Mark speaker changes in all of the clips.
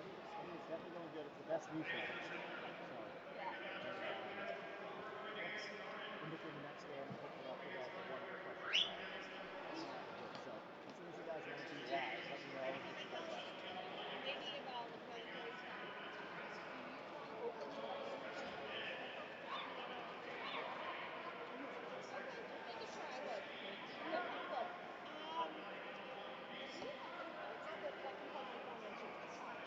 Speaker 1: think it's definitely going good. It's the best news for us. So, in between the next game and hopefully I'll figure out the one other question I have. So, as soon as you guys want to be live, let me know and get you guys up.
Speaker 2: Maybe very, very slightly. Do you want to open the game first? Okay, just making sure I would. Okay, cool. Do you happen to know how the second puzzle formation is defined?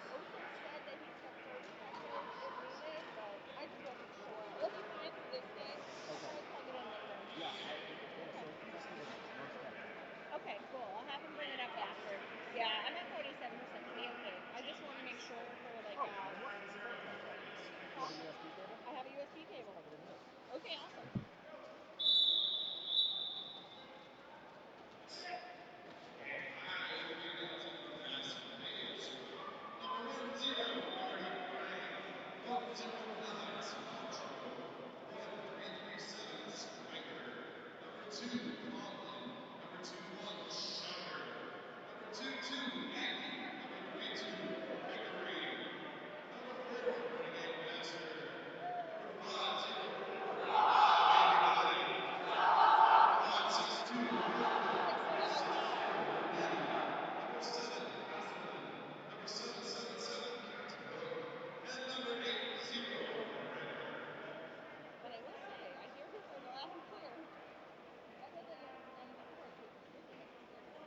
Speaker 2: Ocean said that he's got closed captioning if needed, but I just wasn't sure. It'll be fine for this game. I'll probably plug it in later.
Speaker 1: Yeah, it's up to you. No stress.
Speaker 2: Okay, cool. I'll have him bring it up after. Yeah, I'm at 47%. We'll be okay. I just want to make sure for like.
Speaker 1: What's the support card called? Do you have a USB cable?
Speaker 2: I have a USB cable.
Speaker 1: Just plug it in here.
Speaker 2: Okay, awesome.
Speaker 3: Five minutes of Mass Maelstrom. Number 10, RDY 109 Cilantro. 1337 Striker. Number 2, Conlon. Number 21, Shudder. Number 22, Aggie. Number 32, Gregory. Number 4, Renegade Master. Number 5043, Antibody. Number 562, Purple. Number 64, Eddie. Number 7, Councilman. Number 777, Captain Hook. And number 80, Red Heart.
Speaker 2: And I will say, I hear people loud and clear. Better than on the porch, which is really nice.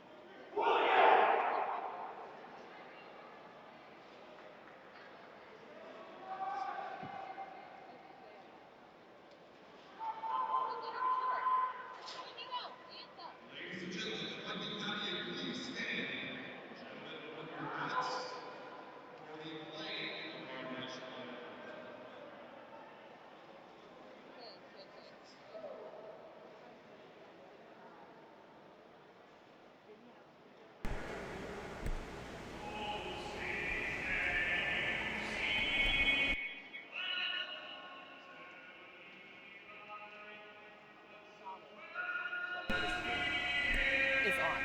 Speaker 3: Ladies and gentlemen, if I can have you please stand. Gentlemen, open your hats for the playing of our national anthem.
Speaker 2: Is on.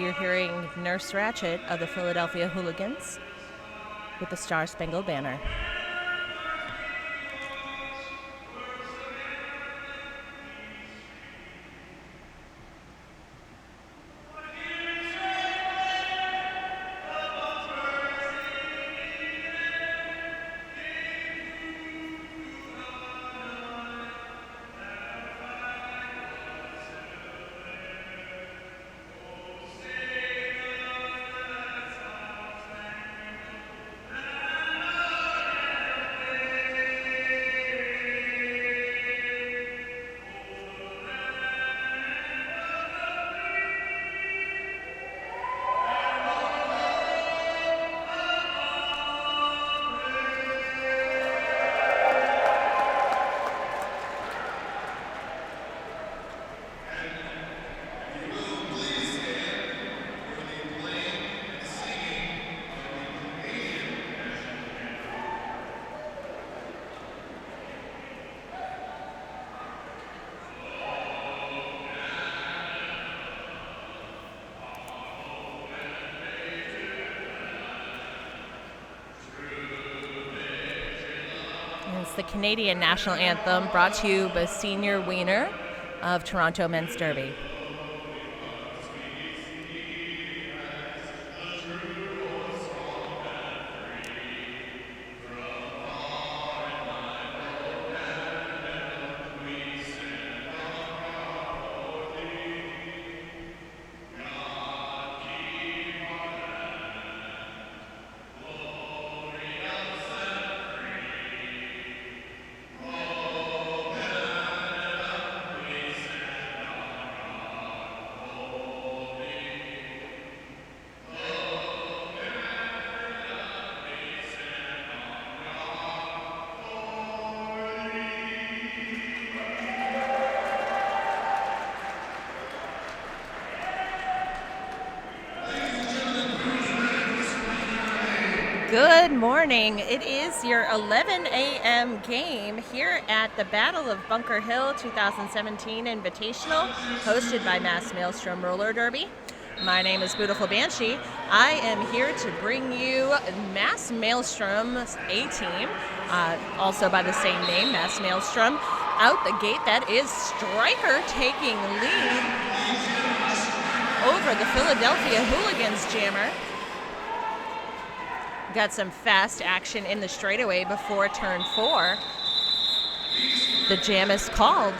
Speaker 2: You're hearing Nurse Ratchet of the Philadelphia Hooligans with the Star Spangled Banner. It's the Canadian National Anthem brought to you by Senior Wiener of Toronto Men's Derby.
Speaker 4: Good morning. It is your 11 a.m. game here at the Battle of Bunker Hill 2017 Invitational, hosted by Mass Maelstrom Roller Derby. My name is Beautiful Banshee. I am here to bring you Mass Maelstrom's A-team, also by the same name, Mass Maelstrom. Out the gate, that is Stryker taking lead over the Philadelphia Hooligans jammer. Got some fast action in the straightaway before turn 4. The jam is called.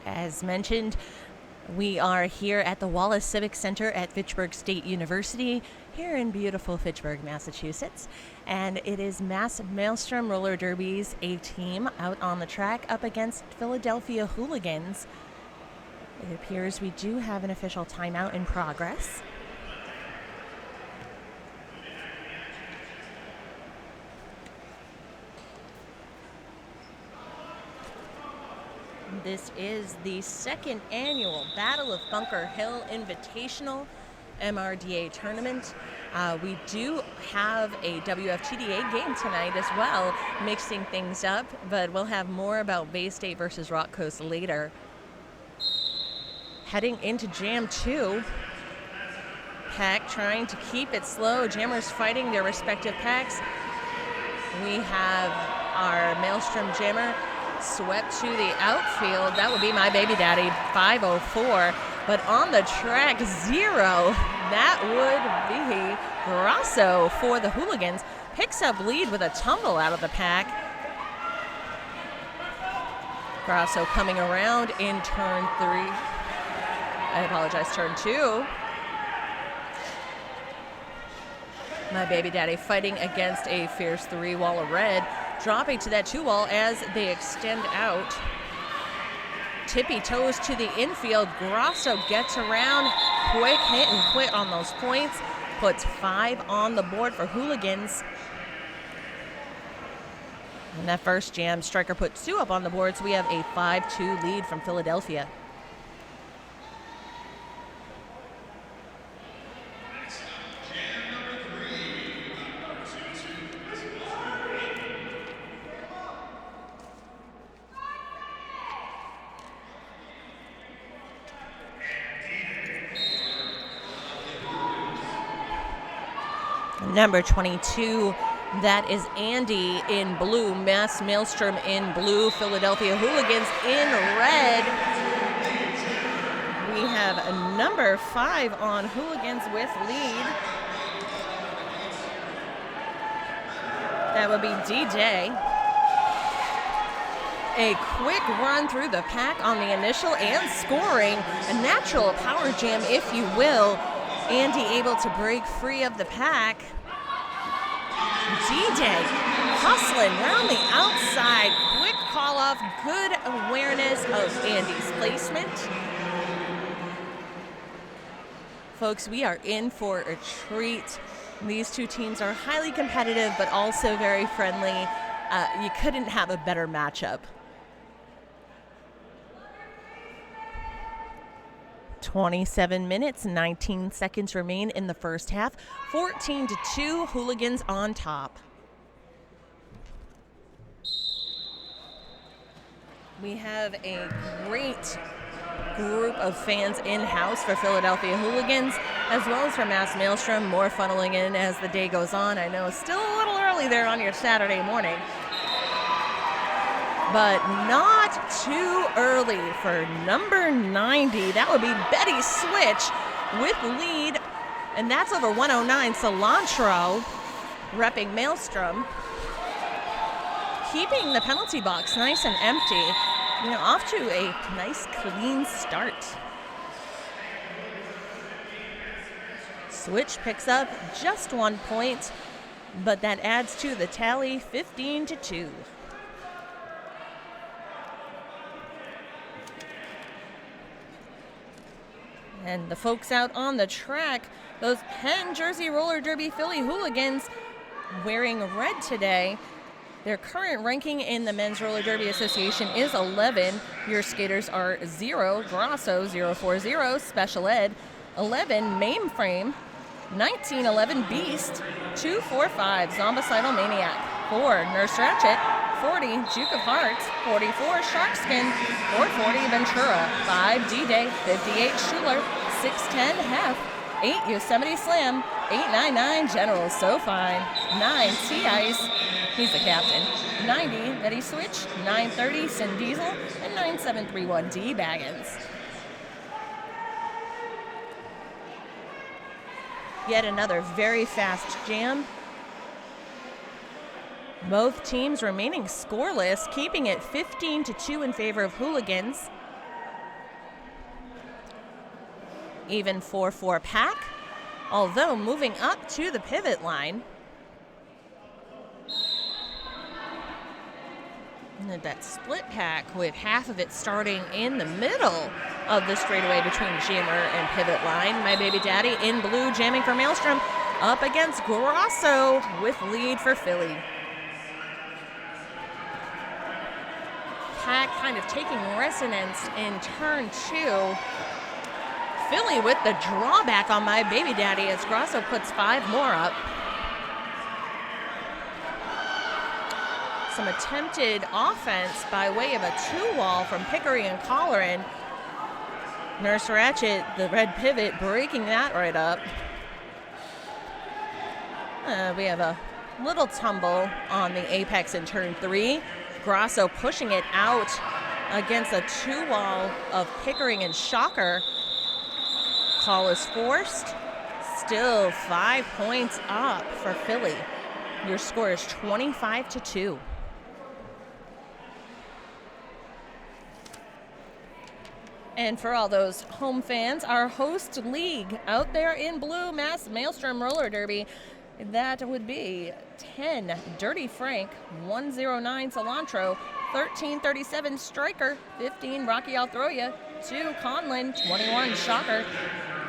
Speaker 4: As mentioned, we are here at the Wallace Civic Center at Fitchburg State University here in beautiful Fitchburg, Massachusetts. And it is Mass Maelstrom Roller Derby's A-team out on the track up against Philadelphia Hooligans. It appears we do have an official timeout in progress. This is the second annual Battle of Bunker Hill Invitational MRDA tournament. We do have a WFTDA game tonight as well, mixing things up, but we'll have more about Bay State versus Rock Coast later. Heading into Jam 2, pack trying to keep it slow. Jammers fighting their respective packs. We have our Maelstrom jammer swept to the outfield. That would be my baby daddy, 504. But on the track, 0. That would be Grasso for the Hooligans. Picks up lead with a tumble out of the pack. Grasso coming around in turn 3. I apologize, turn 2. My baby daddy fighting against a fierce 3 wall of red. Dropping to that 2 wall as they extend out. Tippy toes to the infield. Grasso gets around. Quick hit and quit on those points. Puts 5 on the board for Hooligans. In that first jam, Stryker put 2 up on the board, so we have a 5-2 lead from Philadelphia. Number 22, that is Andy in blue, Mass Maelstrom in blue, Philadelphia Hooligans in red. We have a number 5 on Hooligans with lead. That would be DJ. A quick run through the pack on the initial and scoring. A natural power jam, if you will. Andy able to break free of the pack. DJ hustling around the outside. Quick call off. Good awareness of Andy's placement. Folks, we are in for a treat. These two teams are highly competitive, but also very friendly. You couldn't have a better matchup. 27 minutes, 19 seconds remain in the first half. 14-2, Hooligans on top. We have a great group of fans in-house for Philadelphia Hooligans, as well as for Mass Maelstrom. More funneling in as the day goes on. I know it's still a little early there on your Saturday morning, but not too early for number 90. That would be Betty Switch with lead And that's over 109. Cilantro repping Maelstrom. Keeping the penalty box nice and empty. Off to a nice clean start. Switch picks up just 1 point, but that adds to the tally 15-2. And the folks out on the track, those Penn Jersey Roller Derby Philly Hooligans wearing red today. Their current ranking in the Men's Roller Derby Association is 11. Your skaters are 0, Grosso 040, Special Ed 11, Mainframe 1911, Beast 245, Zombicidal Maniac 4, Nurse Ratchet 40, Juke of Hearts 44, Sharkskin 440, Ventura 5, D-Day 58, Schuler 610, Hef 8, Yosemite Slam 899, General So Fine 9, T-Ice, he's the captain 90, Betty Switch 930, Sin Diesel, and 9731, D Baggins. Yet another very fast jam. Both teams remaining scoreless, keeping it 15-2 in favor of Hooligans. Even 4-4 pack, although moving up to the pivot line. And that split pack with half of it starting in the middle of the straightaway between jammer and pivot line. My Baby Daddy in blue jamming for Maelstrom up against Grosso with lead for Philly. Pack kind of taking resonance in turn 2. Philly with the drawback on My Baby Daddy as Grosso puts 5 more up. Some attempted offense by way of a 2-wall from Pickery and Colleran. Nurse Ratchet, the red pivot, breaking that right up. We have a little tumble on the apex in turn 3. Grosso pushing it out against a 2-wall of Pickering and Shocker. Call is forced. Still 5 points up for Philly. Your score is 25-2. And for all those home fans, our host league out there in blue, Mass Maelstrom Roller Derby, that would be 10 Dirty Frank, 109 Cilantro, 1337 Striker, 15 Rocky I'll Throw Ya, 2 Conlin, 21 Shocker,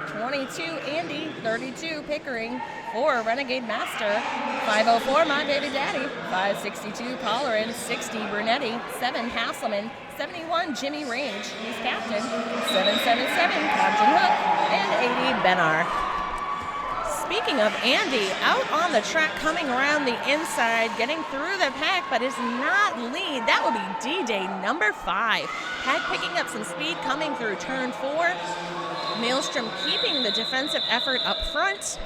Speaker 4: 22 Andy, 32 Pickering, 4 Renegade Master, 504 My Baby Daddy, 562 Colleran, 60 Brunetti, 7 Hasselman, 71 Jimmy Range, he's captain, 777 Captain Hook, and 80 Benar. Speaking of Andy, out on the track coming around the inside, getting through the pack, but is not lead. That would be D-Day number 5. Pack picking up some speed coming through turn 4. Maelstrom keeping the defensive effort up front,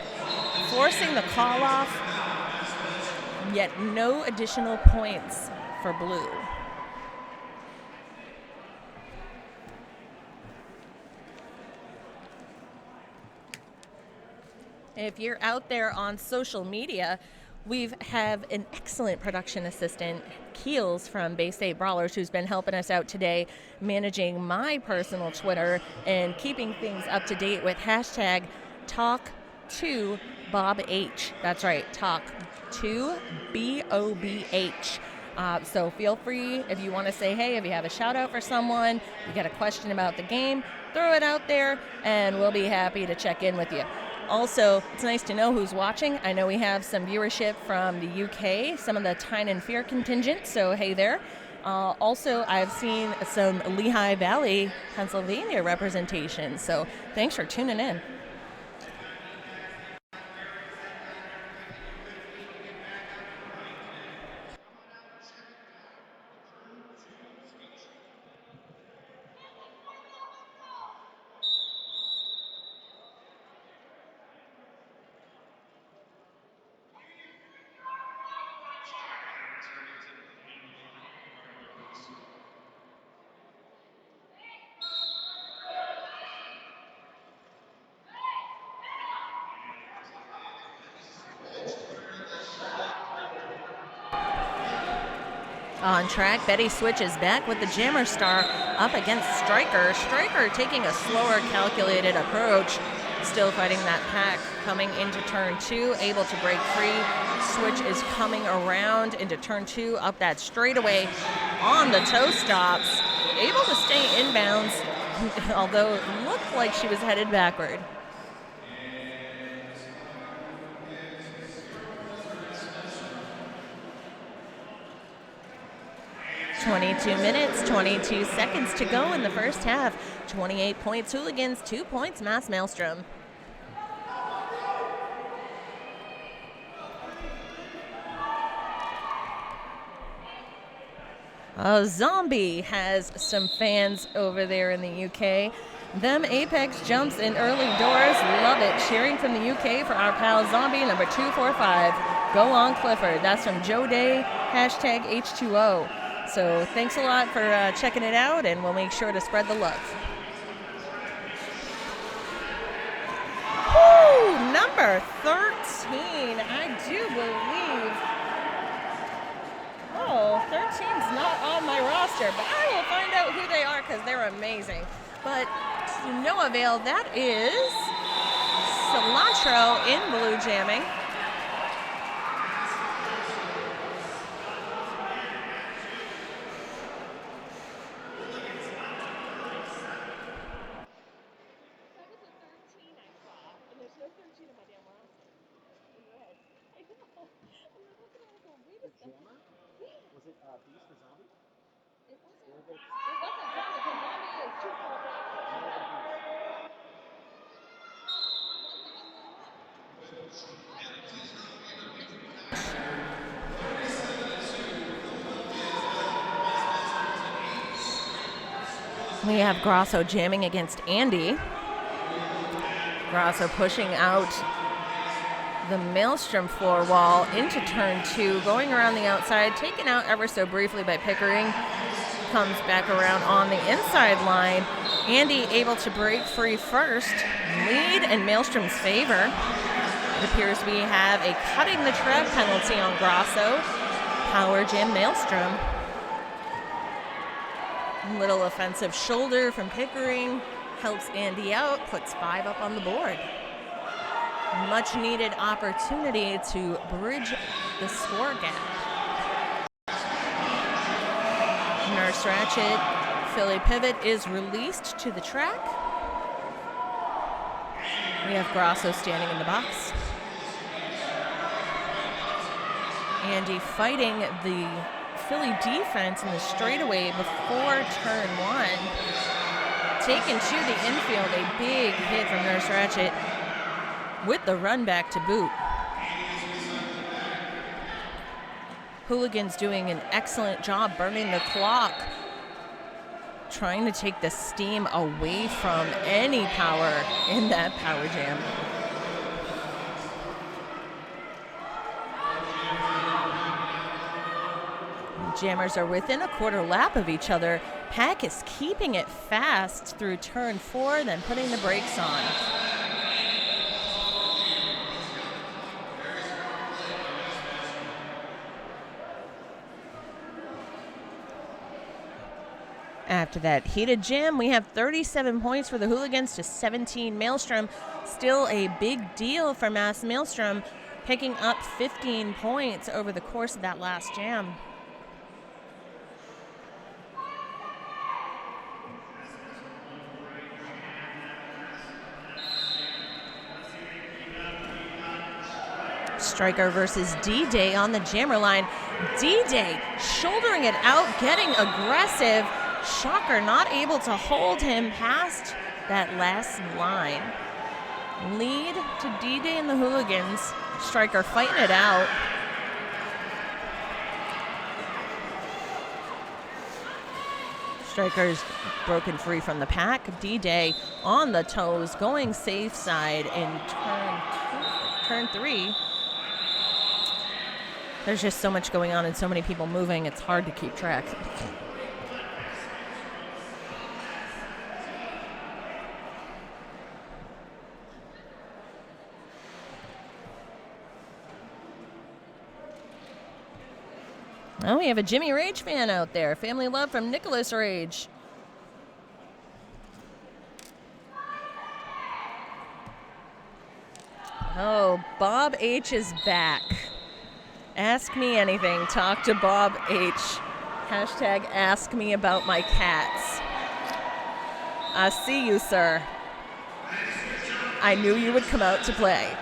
Speaker 4: forcing the call off, yet no additional points for blue. If you're out there on social media, we have an excellent production assistant, Keels from Bay State Brawlers, who's been helping us out today, managing my personal Twitter and keeping things up to date with hashtag #TalkToBobH. That's right, Talk2BOBH. So feel free if you want to say hey, if you have a shout out for someone, you got a question about the game, throw it out there and we'll be happy to check in with you. Also, it's nice to know who's watching. I know we have some viewership from the UK, some of the Tyne and Fear contingent, so hey there. Also, I've seen some Lehigh Valley, Pennsylvania representation, so thanks for tuning in. On track, Betty switches back with the Jammer Star up against Stryker. Stryker taking a slower, calculated approach. Still fighting that pack coming into turn 2, able to break free. Switch is coming around into turn 2, up that straightaway on the toe stops. Able to stay inbounds, although it looked like she was headed backward. 22 minutes, 22 seconds to go in the first half. 28 points Hooligans, 2 points Mass Maelstrom. Zombie has some fans over there in the UK. Them Apex jumps in early doors, love it. Cheering from the UK for our pal Zombie, number 245. Go on Clifford. That's from Joe Day, hashtag H2O. So thanks a lot for checking it out, and we'll make sure to spread the love. Woo! Number 13, I do believe. Oh, 13's not on my roster, but I will find out who they are because they're amazing. But to no avail, that is Cilantro in blue jamming. We have Grosso jamming against Andy. Grosso pushing out the Maelstrom floor wall into turn 2, going around the outside, taken out ever so briefly by Pickering. Comes back around on the inside line. Andy able to break free first. Lead in Maelstrom's favor. It appears we have a cutting the track penalty on Grosso. Power jam Maelstrom. Little offensive shoulder from Pickering. Helps Andy out, puts 5 up on the board. Much needed opportunity to bridge the score gap. Nurse Ratchet, Philly Pivot is released to the track. We have Grosso standing in the box. Andy fighting the Philly defense in the straightaway before turn 1. Taken to the infield, a big hit from Nurse Ratchet with the run back to boot. Hooligans doing an excellent job burning the clock, trying to take the steam away from any power in that power jam. Jammers are within a quarter lap of each other. Pack is keeping it fast through turn 4, then putting the brakes on. After that heated jam, we have 37 points for the Hooligans to 17 Maelstrom. Still a big deal for Mass Maelstrom, picking up 15 points over the course of that last jam. Stryker versus D-Day on the jammer line. D-Day shouldering it out, getting aggressive. Shocker not able to hold him past that last line. Lead to D-Day and the Hooligans. Stryker fighting it out. Stryker's broken free from the pack. D-Day on the toes, going safe side in turn 3. There's just so much going on and so many people moving, it's hard to keep track. Oh, we have a Jimmy Rage fan out there. Family love from Nicholas Rage. Oh, Bob H is back. Ask me anything. Talk to Bob H. Hashtag ask me about my cats. I see you, sir. I knew you would come out to play.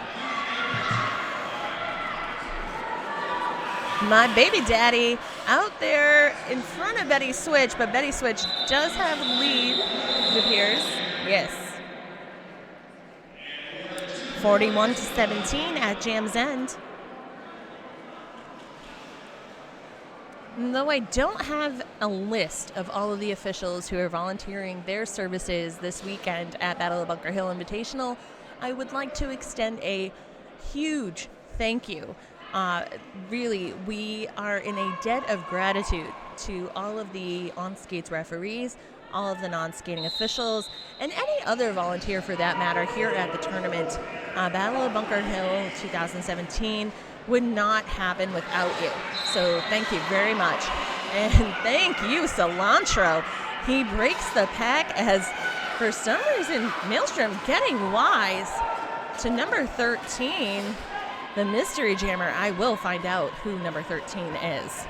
Speaker 4: My baby daddy out there in front of Betty Switch, but Betty Switch does have a lead, it appears. Yes. 41-17 at Jam's End. Though I don't have a list of all of the officials who are volunteering their services this weekend at Battle of Bunker Hill Invitational, I would like to extend a huge thank you. Really, we are in a debt of gratitude to all of the on-skates referees, all of the non-skating officials, and any other volunteer for that matter here at the tournament. Battle of Bunker Hill 2017 would not happen without you. So thank you very much. And thank you, Cilantro. He breaks the pack as, for some reason, Maelstrom getting wise to number 13, the mystery jammer. I will find out who number 13 is.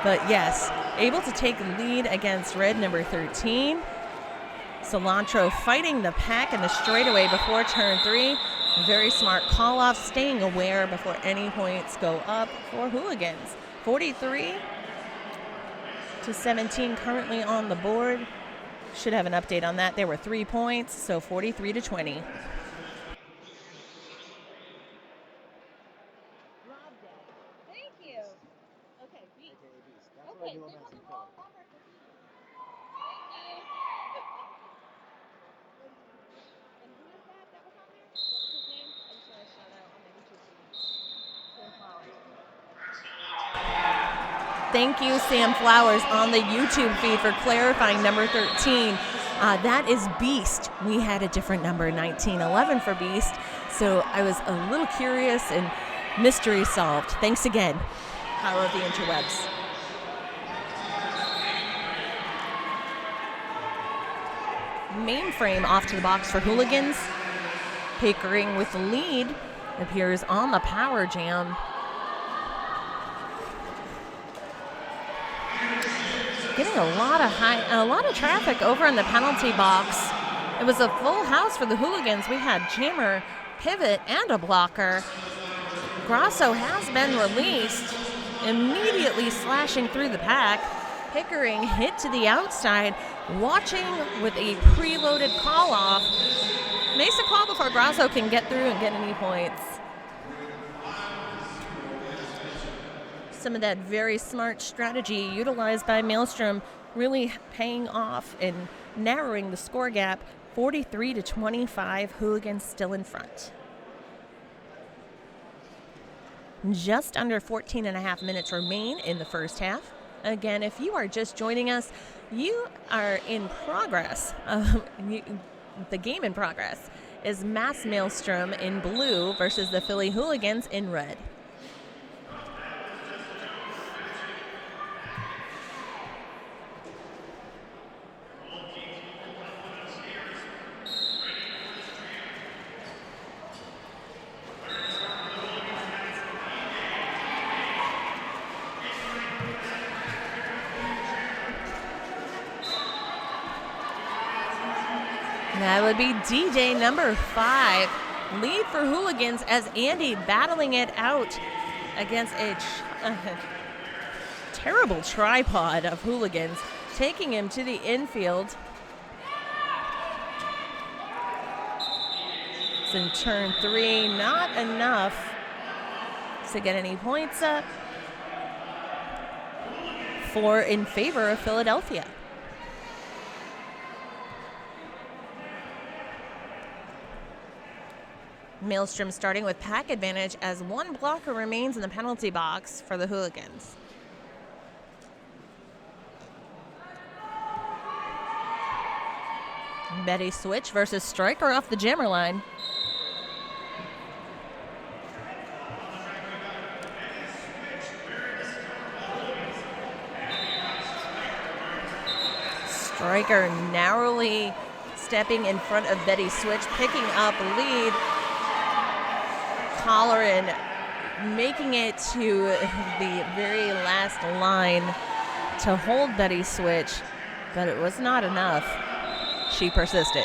Speaker 4: But yes, able to take the lead against red number 13. Cilantro fighting the pack in the straightaway before turn 3. Very smart call-off, staying aware before any points go up for Hooligans. 43-17 currently on the board. Should have an update on that. There were 3 points, so 43-20.
Speaker 2: Thank you. Okay, B. Okay, give us the wrong number. Thank you. And who is that was on there? What was his name? I just want to shout out on the YouTube feed. Sam Flowers.
Speaker 4: Thank you, Sam Flowers, on the YouTube feed for clarifying number 13. That is Beast. We had a different number, 1911 for Beast. So I was a little curious and mystery solved. Thanks again. Power of the interwebs. Mainframe off to the box for Hooligans. Pickering with the lead appears on the power jam. Getting a lot of traffic over in the penalty box. It was a full house for the Hooligans. We had jammer, pivot, and a blocker. Grasso has been released, immediately slashing through the pack. Pickering hit to the outside, watching with a preloaded call-off. Makes a call before Grasso can get through and get any points. Some of that very smart strategy utilized by Maelstrom really paying off and narrowing the score gap. 43-25, Hooligans still in front. Just under 14 and a half minutes remain in the first half. Again, if you are just joining us, you are in progress. The game in progress is Mass Maelstrom in blue versus the Philly Hooligans in red. That would be D-Day number 5. Lead for Hooligans as Andy battling it out against a terrible tripod of Hooligans, taking him to the infield. It's in turn 3, not enough to get any points up. 4 in favor of Philadelphia. Maelstrom starting with pack advantage as one blocker remains in the penalty box for the Hooligans. Betty Switch versus Striker off the jammer line. Stryker narrowly stepping in front of Betty Switch, picking up lead. Colleran making it to the very last line to hold Betty Switch, but it was not enough. She persisted.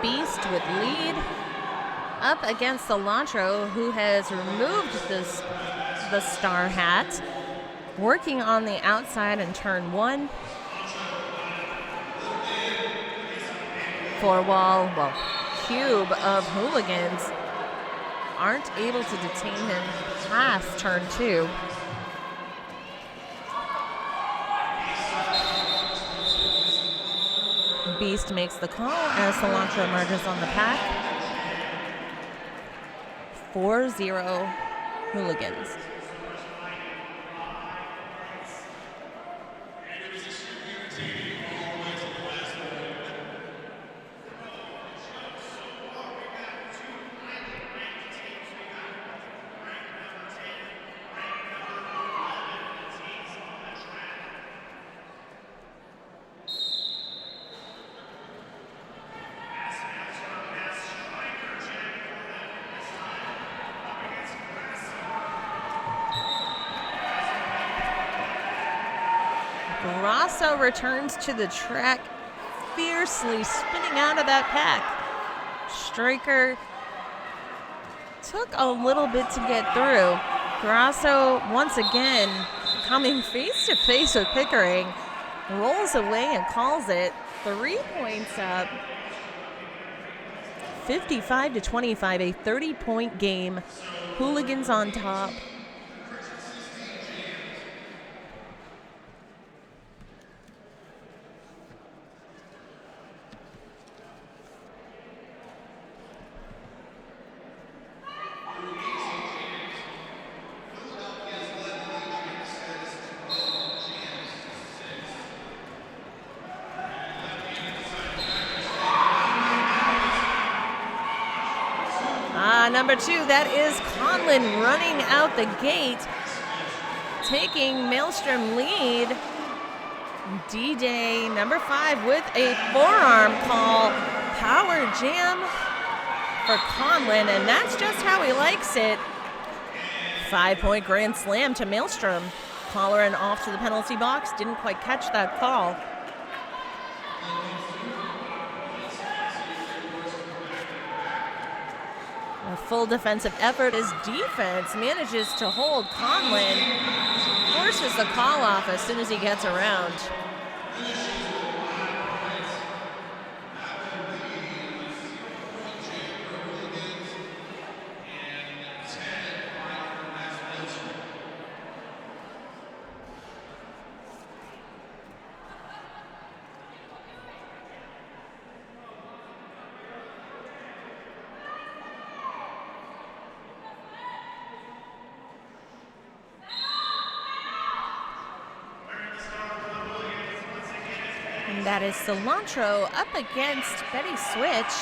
Speaker 4: Beast with lead up against Cilantro, who has removed the star hat, working on the outside in turn 1. Cube of Hooligans aren't able to detain him past turn 2. Beast makes the call as Cilantro emerges on the pack. 4-0 Hooligans. Grasso returns to the track, fiercely spinning out of that pack. Stryker took a little bit to get through. Grasso, once again, coming face to face with Pickering, rolls away and calls it. 3 points up. 55-25, a 30-point game. Hooligans on top. Number 2, that is Conlon running out the gate, taking Maelstrom lead. D-Day, number 5, with a forearm call. Power jam for Conlon, and that's just how he likes it. 5-point grand slam to Maelstrom. Colleran off to the penalty box, didn't quite catch that call. A full defensive effort as defense manages to hold Conlon. Forces the call off as soon as he gets around. That is Cilantro up against Betty Switch.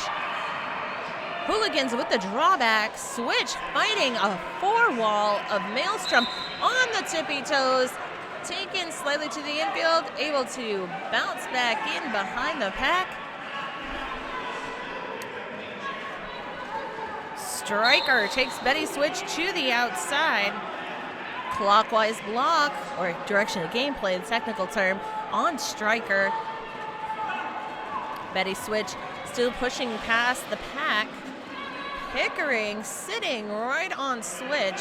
Speaker 4: Hooligans with the drawback. Switch fighting a 4-wall of Maelstrom on the tippy toes. Taken slightly to the infield, able to bounce back in behind the pack. Stryker takes Betty Switch to the outside. Clockwise block, or direction of gameplay, the technical term, on Stryker. Betty Switch still pushing past the pack. Pickering sitting right on Switch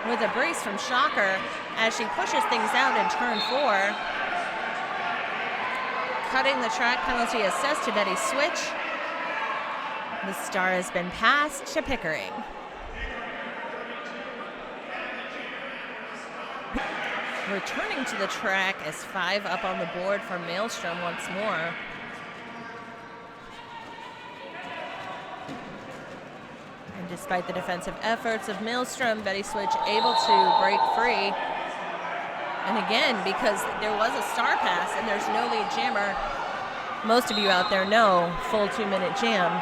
Speaker 4: with a brace from Shocker as she pushes things out in turn 4. cutting the track penalty assessed to Betty Switch. The star has been passed to Pickering. Returning to the track is 5 up on the board for Maelstrom once more. And despite the defensive efforts of Maelstrom, Betty Switch able to break free. And again, because there was a star pass and there's no lead jammer, most of you out there know full 2-minute jam.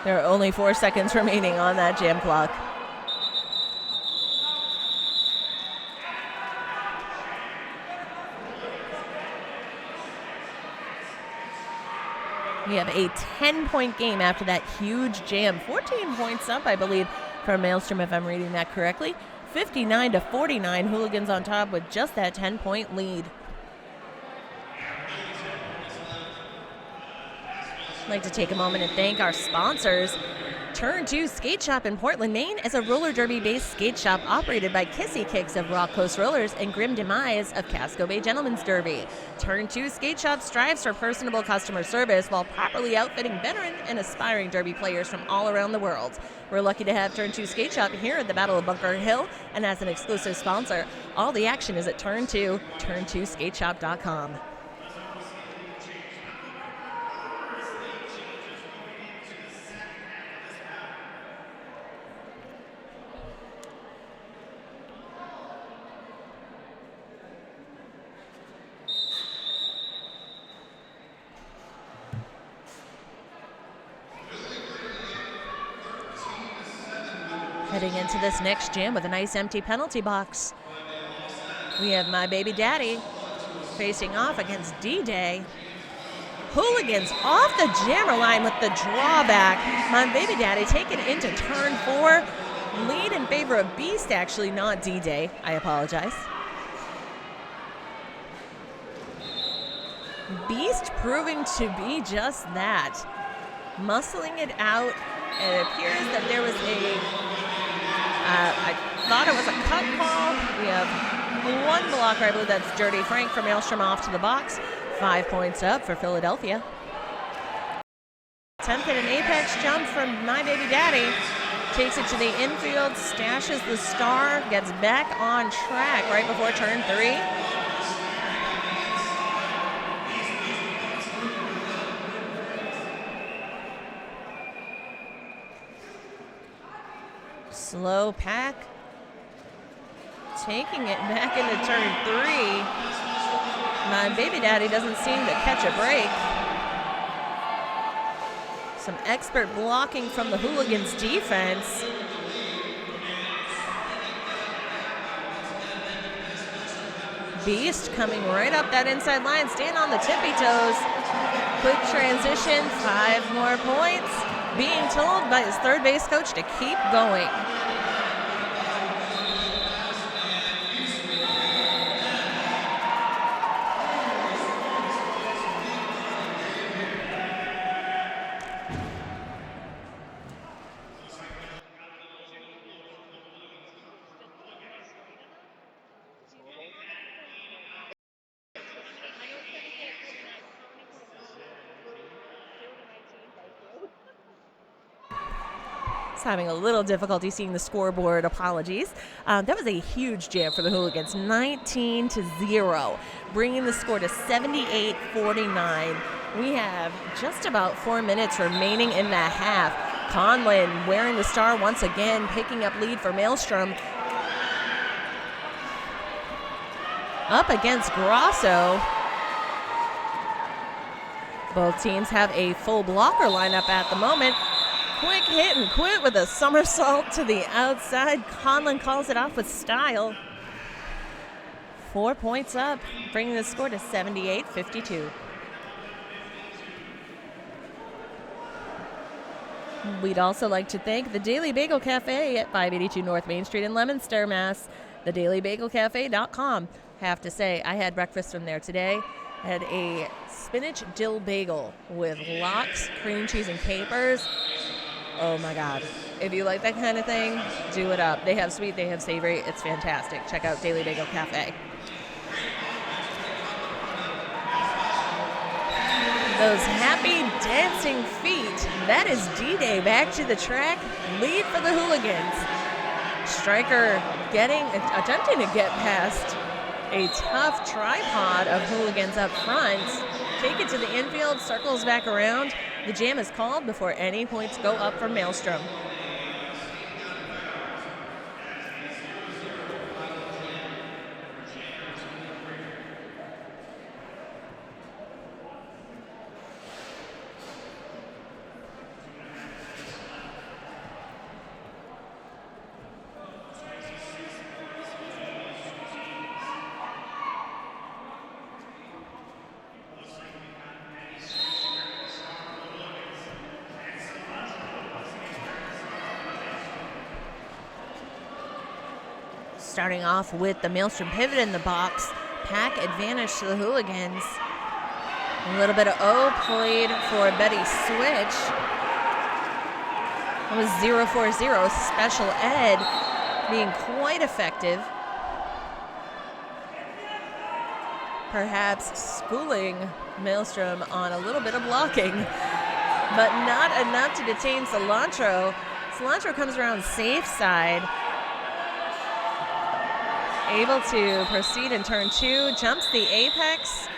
Speaker 4: There are only 4 seconds remaining on that jam clock. We have a 10-point game after that huge jam. 14 points up, I believe, for Maelstrom, if I'm reading that correctly. 59-49, Hooligans on top with just that 10-point lead. I'd like to take a moment and thank our sponsors. Turn 2 Skate Shop in Portland, Maine is a roller derby-based skate shop operated by Kissy Kicks of Rock Coast Rollers and Grim Demise of Casco Bay Gentlemen's Derby. Turn 2 Skate Shop strives for personable customer service while properly outfitting veteran and aspiring derby players from all around the world. We're lucky to have Turn 2 Skate Shop here at the Battle of Bunker Hill, and as an exclusive sponsor, all the action is at Turn 2, turn2skateshop.com. Heading into this next jam with a nice empty penalty box. We have My Baby Daddy facing off against D-Day. Hooligans off the jammer line with the drawback. My Baby Daddy taken into turn 4. Lead in favor of Beast, actually, not D-Day. I apologize. Beast proving to be just that. Muscling it out. It appears that there was I thought it was a cut call. We have 1 blocker, I believe that's Dirty Frank for Maelstrom off to the box. 5 points up for Philadelphia. Attempted an apex jump from My Baby Daddy. Takes it to the infield, stashes the star, gets back on track right before turn 3. Slow pack, taking it back into turn 3. My Baby Daddy doesn't seem to catch a break. Some expert blocking from the Hooligans defense. Beast coming right up that inside line, staying on the tippy toes. Quick transition, 5 more points. Being told by his third base coach to keep going. Having a little difficulty seeing the scoreboard. Apologies. That was a huge jam for the Hooligans, 19-0, bringing the score to 78-49. We have just about 4 minutes remaining in that half. Conlin wearing the star once again, picking up lead for Maelstrom. Up against Grosso. Both teams have a full blocker lineup at the moment. Quick hit and quit with a somersault to the outside. Conlin calls it off with style. 4 points up, bringing the score to 78-52. We'd also like to thank the Daily Bagel Cafe at 582 North Main Street in Leominster, Mass. TheDailyBagelCafe.com. Have to say, I had breakfast from there today. I had a spinach dill bagel with lox, cream cheese, and capers. Oh my God. If you like that kind of thing, do it up. They have sweet, they have savory. It's fantastic. Check out Daily Bagel Cafe. Those happy dancing feet. That is D-Day back to the track. Lead for the Hooligans. Striker attempting to get past a tough tripod of Hooligans up front. Take it to the infield, circles back around. The jam is called before any points go up for Maelstrom. Starting off with the Maelstrom pivot in the box. Pack advantage to the Hooligans. A little bit of O played for Betty Switch. It was 0-4-0. Special Ed being quite effective. Perhaps schooling Maelstrom on a little bit of blocking, but not enough to detain Cilantro. Cilantro comes around safe side. Able to proceed in turn 2, jumps the apex,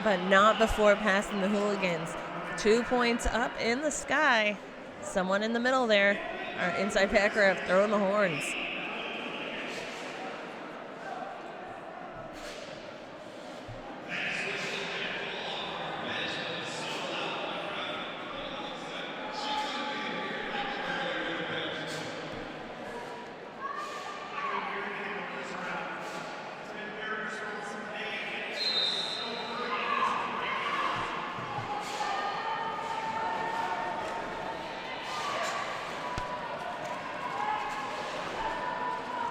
Speaker 4: but not before passing the Hooligans. 2 points up in the sky. Someone in the middle there, our inside packer throwing the horns.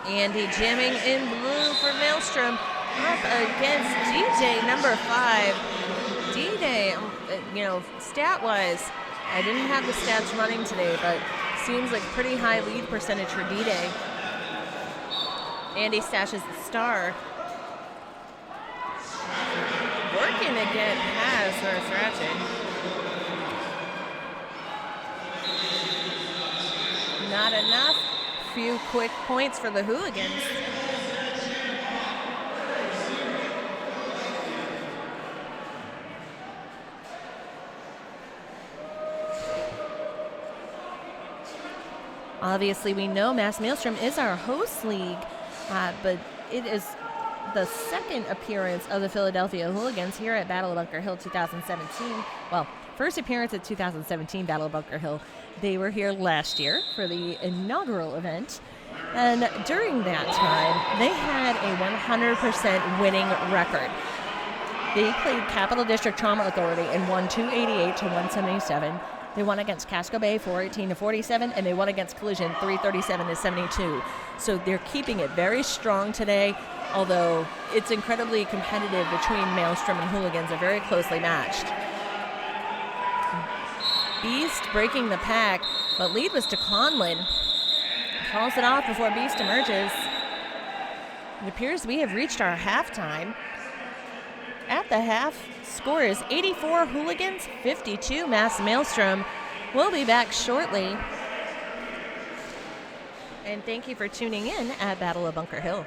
Speaker 4: Andy jamming in blue for Maelstrom up against D-Day number 5. D-Day, stat-wise, I didn't have the stats running today, but seems like pretty high lead percentage for D-Day. Andy stashes the star. Working to get past North Ratchet. Not enough. Few quick points for the Hooligans. Obviously, we know Mass Maelstrom is our host league, but it is the second appearance of the Philadelphia Hooligans here at Battle of Bunker Hill 2017. Well, first appearance at 2017 Battle of Bunker Hill. They were here last year for the inaugural event, and during that time, they had a 100% winning record. They played Capital District Trauma Authority and won 288-177. They won against Casco Bay 418-47, and they won against Collision 337-72. So they're keeping it very strong today, although it's incredibly competitive between Maelstrom and Hooligans. They're very closely matched. Beast breaking the pack, but lead was to Conlon. Calls it off before Beast emerges. It appears we have reached our halftime. At the half, score is 84 Hooligans, 52 Mass Maelstrom. We'll be back shortly. And thank you for tuning in at Battle of Bunker Hill.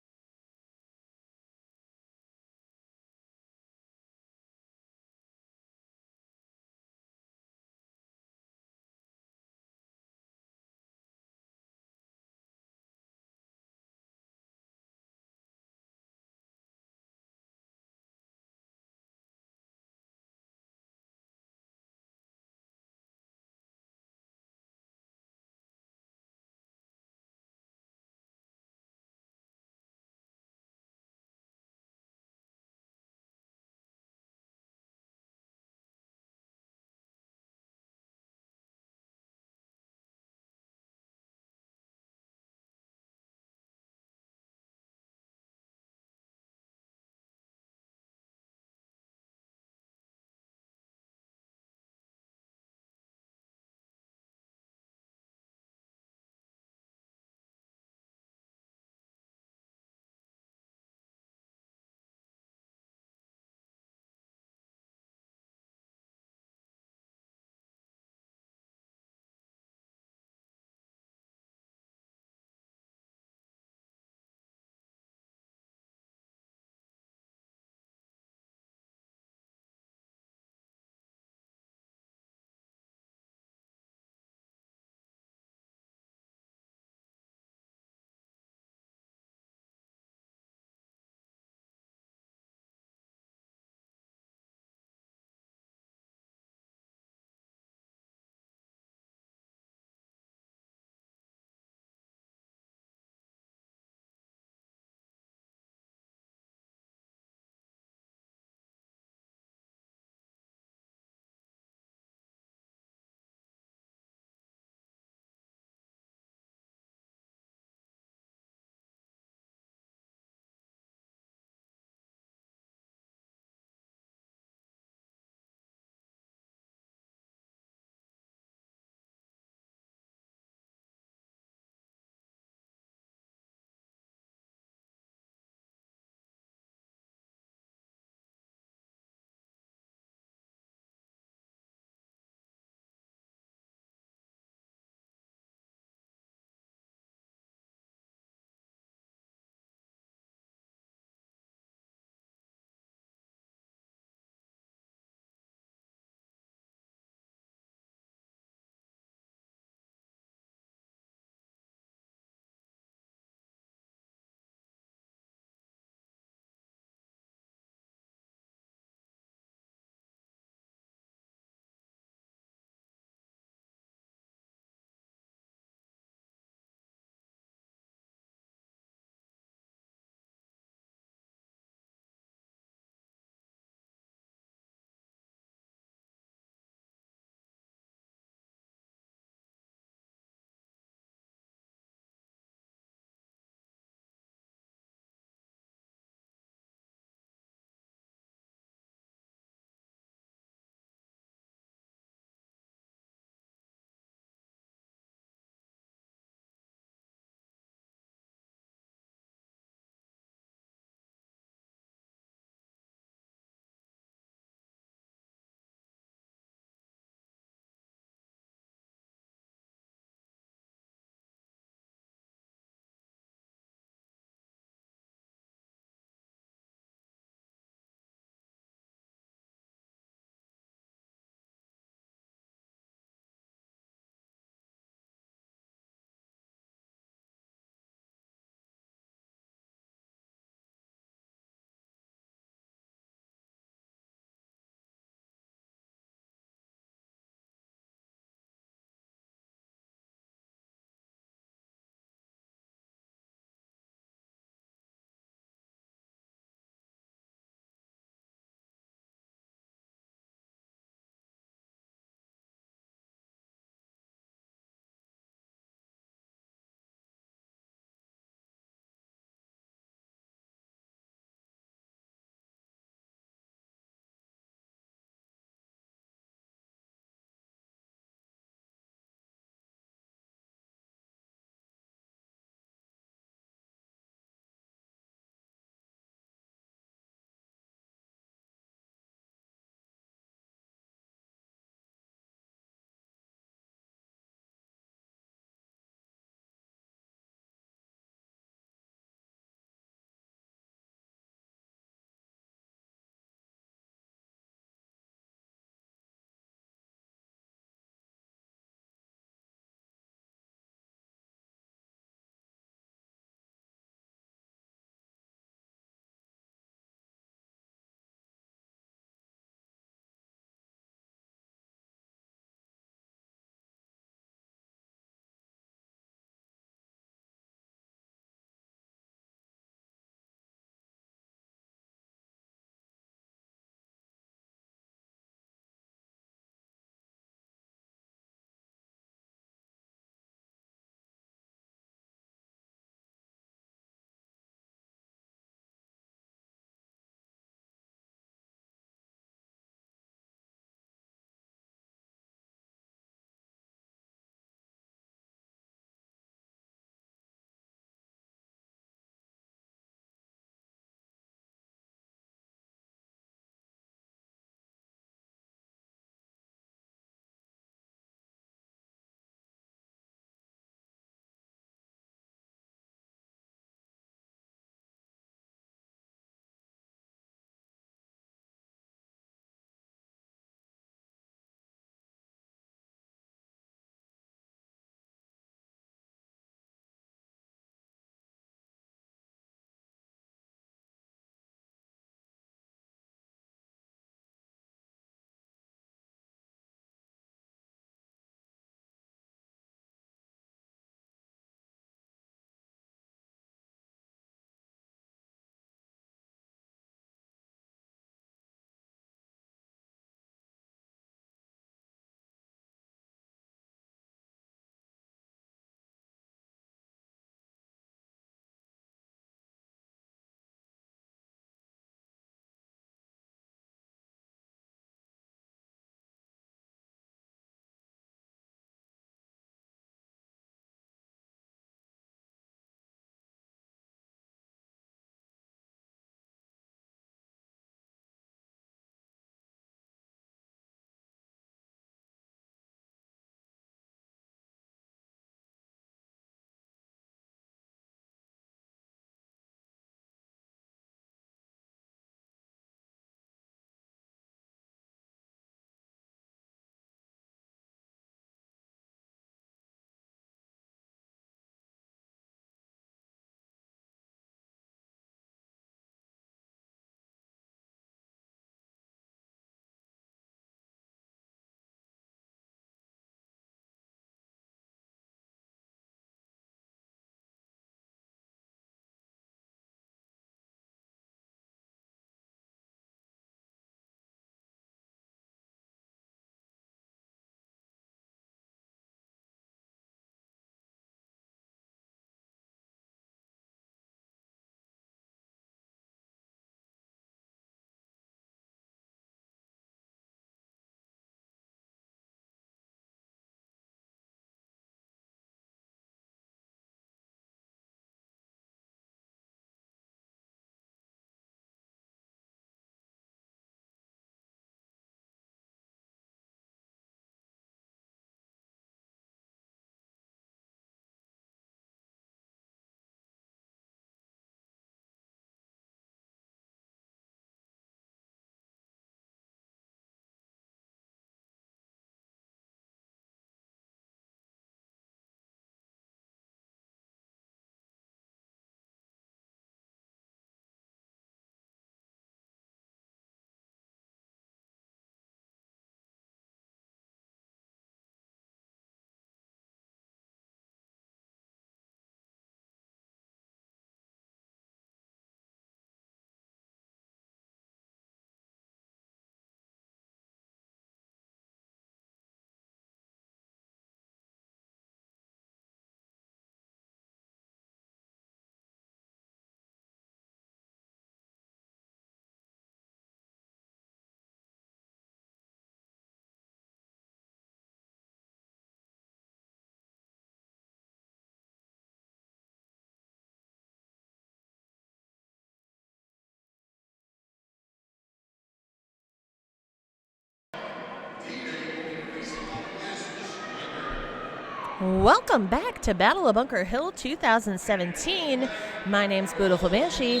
Speaker 4: Welcome back to Battle of Bunker Hill 2017. My name's Beautiful Banshee.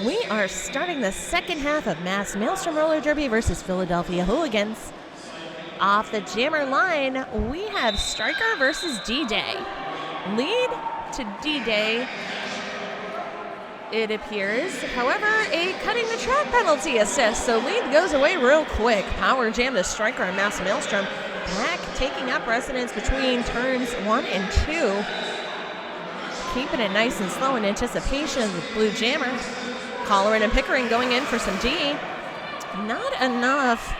Speaker 4: We are starting the second half of Mass Maelstrom Roller Derby versus Philadelphia Hooligans. Off the jammer line, we have Striker versus D-Day. Lead to D-Day, it appears. However, a cutting the track penalty assist, so lead goes away real quick. Power jam to Striker and Mass Maelstrom. Back taking up residence between turns 1 and 2. Keeping it nice and slow in anticipation with Blue Jammer. Colleran and Pickering going in for some D. Not enough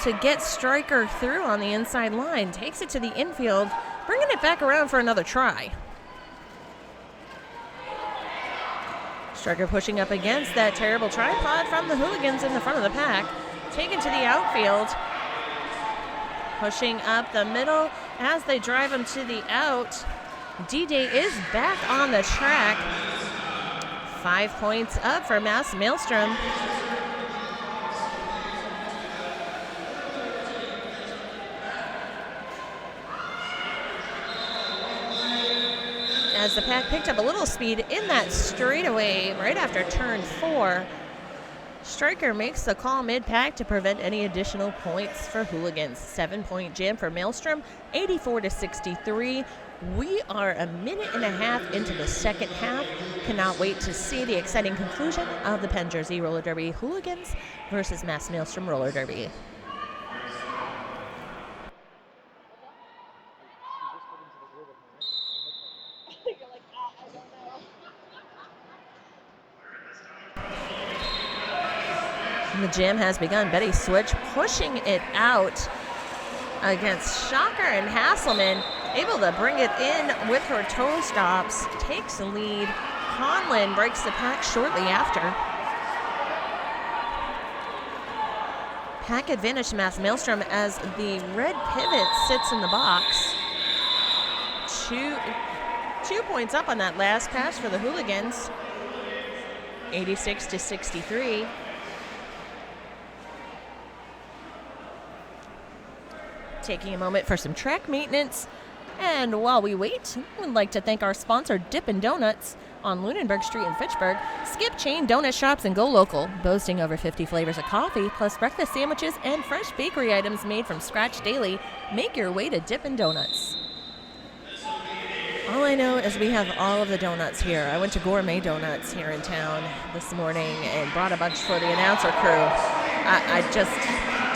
Speaker 4: to get Striker through on the inside line. Takes it to the infield, bringing it back around for another try. Striker pushing up against that terrible tripod from the Hooligans in the front of the pack. Taken to the outfield. Pushing up the middle as they drive him to the out. D-Day is back on the track. 5 points up for Mass Maelstrom. As the pack picked up a little speed in that straightaway right after turn 4. Striker makes the call mid-pack to prevent any additional points for Hooligans. 7-point jam for Maelstrom, 84-63. We are a minute and a half into the second half. Cannot wait to see the exciting conclusion of the Penn Jersey Roller Derby. Hooligans versus Mass Maelstrom Roller Derby. The jam has begun. Betty Switch pushing it out against Shocker and Hasselman. Able to bring it in with her toe stops. Takes the lead. Conlin breaks the pack shortly after. Pack advantage to Mass Maelstrom as the red pivot sits in the box. Two points up on that last pass for the Hooligans. 86-63. Taking a moment for some track maintenance. And while we wait, we'd like to thank our sponsor, Dippin' Donuts on Lunenburg Street in Fitchburg. Skip chain donut shops and go local, boasting over 50 flavors of coffee, plus breakfast sandwiches and fresh bakery items made from scratch daily. Make your way to Dippin' Donuts. All I know is we have all of the donuts here. I went to Gourmet Donuts here in town this morning and brought a bunch for the announcer crew. I just...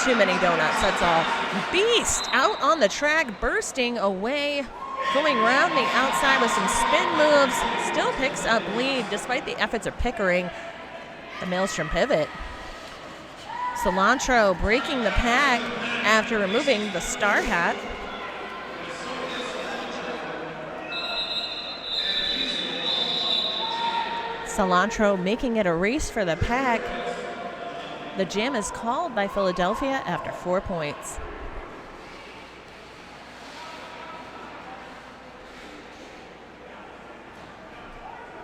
Speaker 4: too many donuts, that's all. Beast out on the track, bursting away, going around the outside with some spin moves. Still picks up lead despite the efforts of Pickering. The Maelstrom pivot. Cilantro breaking the pack after removing the star hat. Cilantro making it a race for the pack. The jam is called by Philadelphia after 4 points.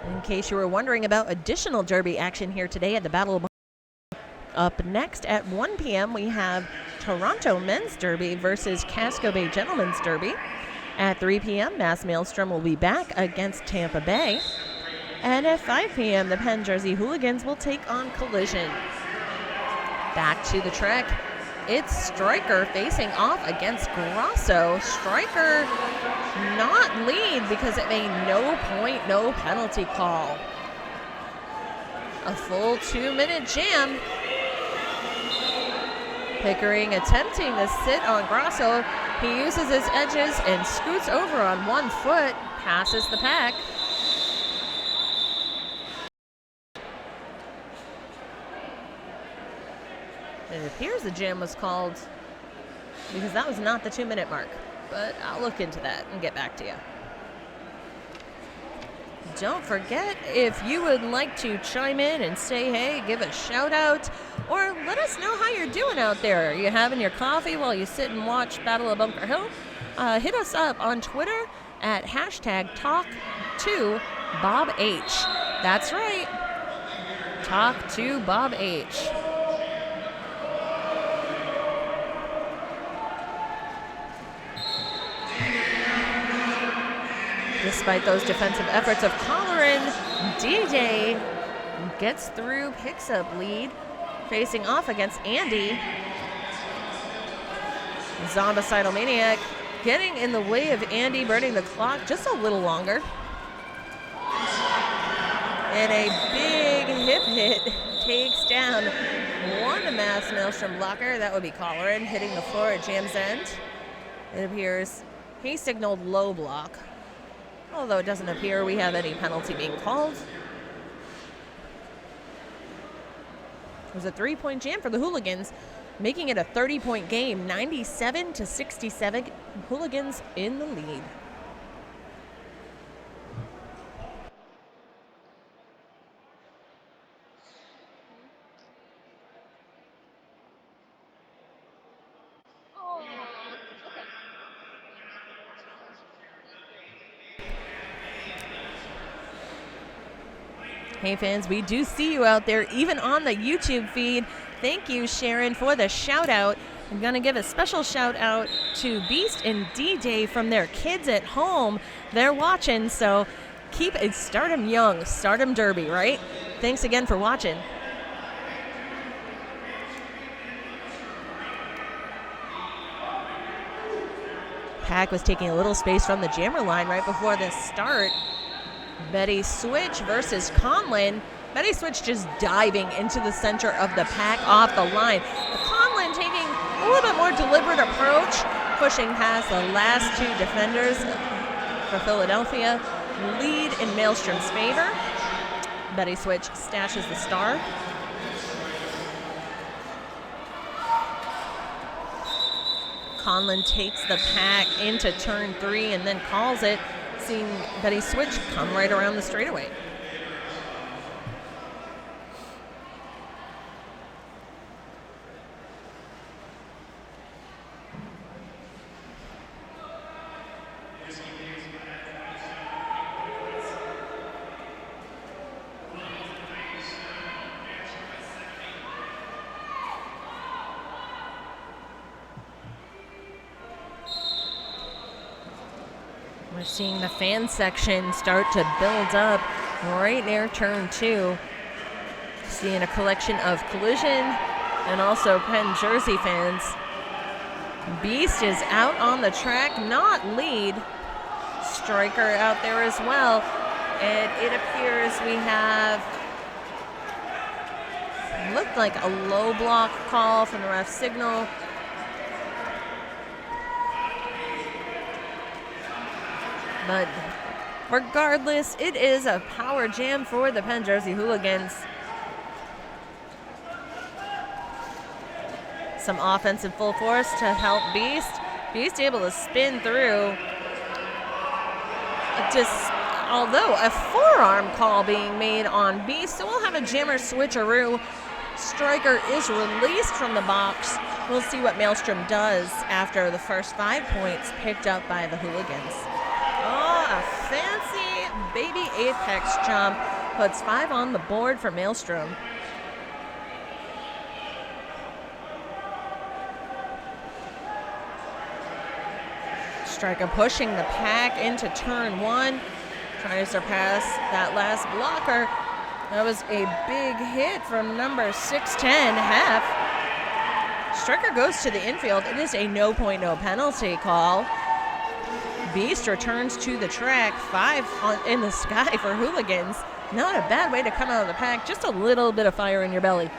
Speaker 4: In case you were wondering about additional Derby action here today at the Battle of Up next at 1 p.m. we have Toronto Men's Derby versus Casco Bay Gentlemen's Derby. At 3 p.m. Mass Maelstrom will be back against Tampa Bay. And at 5 p.m. the Penn Jersey Hooligans will take on Collision. Back to the track, it's Striker facing off against Grosso. Striker not lead because of a no point, no penalty call. A full 2-minute jam. Pickering attempting to sit on Grosso. He uses his edges and scoots over on 1 foot, passes the pack. It appears the jam was called because that was not the 2-minute mark, but I'll look into that and get back to you. Don't forget, if you would like to chime in and say hey, give a shout out, or let us know how you're doing out there. Are you having your coffee while you sit and watch Battle of Bunker Hill? Hit us up on Twitter at #Talk2BobH. That's right. Talk2BobH. Despite those defensive efforts of Colleran, DJ gets through, picks up lead, facing off against Andy. Zombicidal Maniac getting in the way of Andy, burning the clock just a little longer. And a big hip hit takes down one Mass Maelstrom blocker. That would be Colleran, hitting the floor at Jam's end. It appears he signaled low block, although it doesn't appear we have any penalty being called. It was a 3-point jam for the Hooligans, making it a 30-point game, 97-67. Hooligans in the lead. Hey fans, we do see you out there, even on the YouTube feed. Thank you, Sharon, for the shout out. I'm going to give a special shout out to Beast and D-Day from their kids at home. They're watching, so keep it Stardom young, Stardom Derby, right? Thanks again for watching. Pack was taking a little space from the jammer line right before this start. Betty Switch versus Conlon. Betty Switch just diving into the center of the pack off the line. Conlon taking a little bit more deliberate approach, pushing past the last two defenders for Philadelphia. Lead in Maelstrom's favor. Betty Switch stashes the star. Conlon takes the pack into turn 3 and then calls it, seeing Betty Switch come right around the straightaway. We're seeing the fan section start to build up right near turn 2. Seeing a collection of Collision and also Penn Jersey fans. Beast is out on the track, not lead. Striker out there as well. And it appears we have, looked like a low block call from the ref signal. But regardless, it is a power jam for the Penn Jersey Hooligans. Some offensive full force to help Beast. Beast able to spin through. Although a forearm call being made on Beast, so we'll have a jammer switcheroo. Striker is released from the box. We'll see what Maelstrom does after the first 5 points picked up by the Hooligans. Oh, a fancy baby apex jump puts 5 on the board for Maelstrom. Striker pushing the pack into turn 1, trying to surpass that last blocker. That was a big hit from number 610, Hef. Striker goes to the infield. It is a no point, no penalty call. Beast returns to the track, 5 in the sky for Hooligans. Not a bad way to come out of the pack, just a little bit of fire in your belly.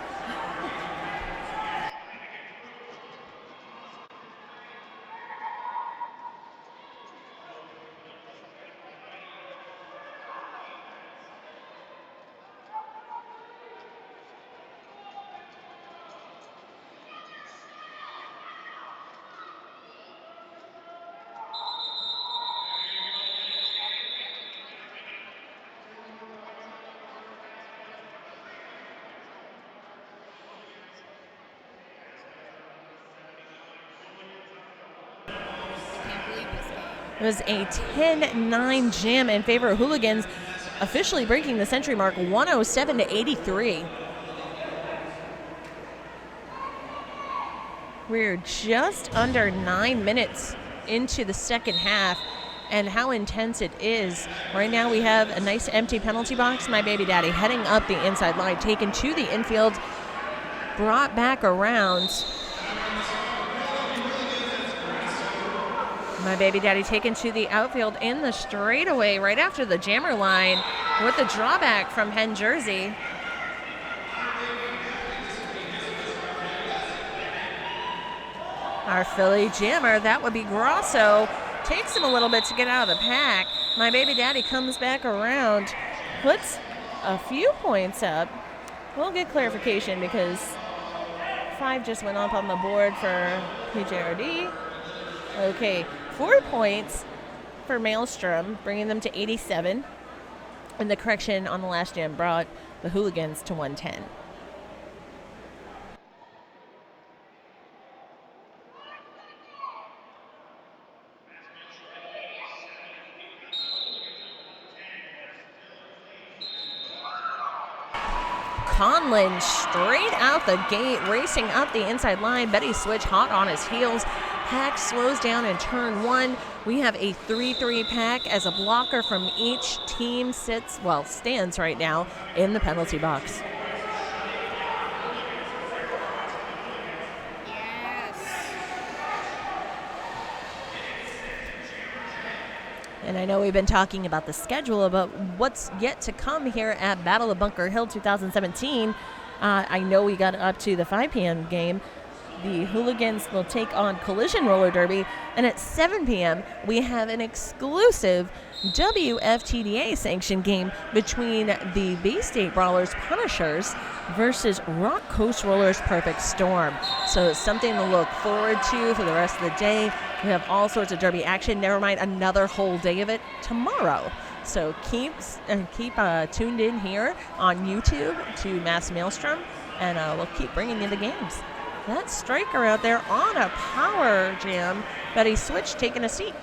Speaker 4: It was a 10-9 jam in favor of Hooligans, officially breaking the century mark, 107-83. We're just under 9 minutes into the second half, and how intense it is. Right now we have a nice empty penalty box. My Baby Daddy heading up the inside line, taken to the infield, brought back around. My Baby Daddy taken to the outfield in the straightaway right after the jammer line with the drawback from Hen Jersey. Our Philly jammer, that would be Grosso, takes him a little bit to get out of the pack. My Baby Daddy comes back around, puts a few points up. We'll get clarification because 5 just went up on the board for PJRD. Okay, 4 points for Maelstrom, bringing them to 87. And the correction on the last jam brought the Hooligans to 110. Conlon straight out the gate, racing up the inside line. Betty Switch hot on his heels. Pack slows down in turn 1. We have a 3-3 pack as a blocker from each team stands right now in the penalty box. And I know we've been talking about the schedule, about what's yet to come here at Battle of Bunker Hill 2017. I know we got up to the 5 p.m. game. The Hooligans will take on Collision Roller Derby. And at 7 p.m., we have an exclusive WFTDA sanctioned game between the Bay State Brawlers Punishers versus Rock Coast Rollers Perfect Storm. So it's something to look forward to for the rest of the day. We have all sorts of derby action. Never mind another whole day of it tomorrow. So keep tuned in here on YouTube to Mass Maelstrom, and we'll keep bringing you the games. That striker out there on a power jam, Betty Switch taking a seat.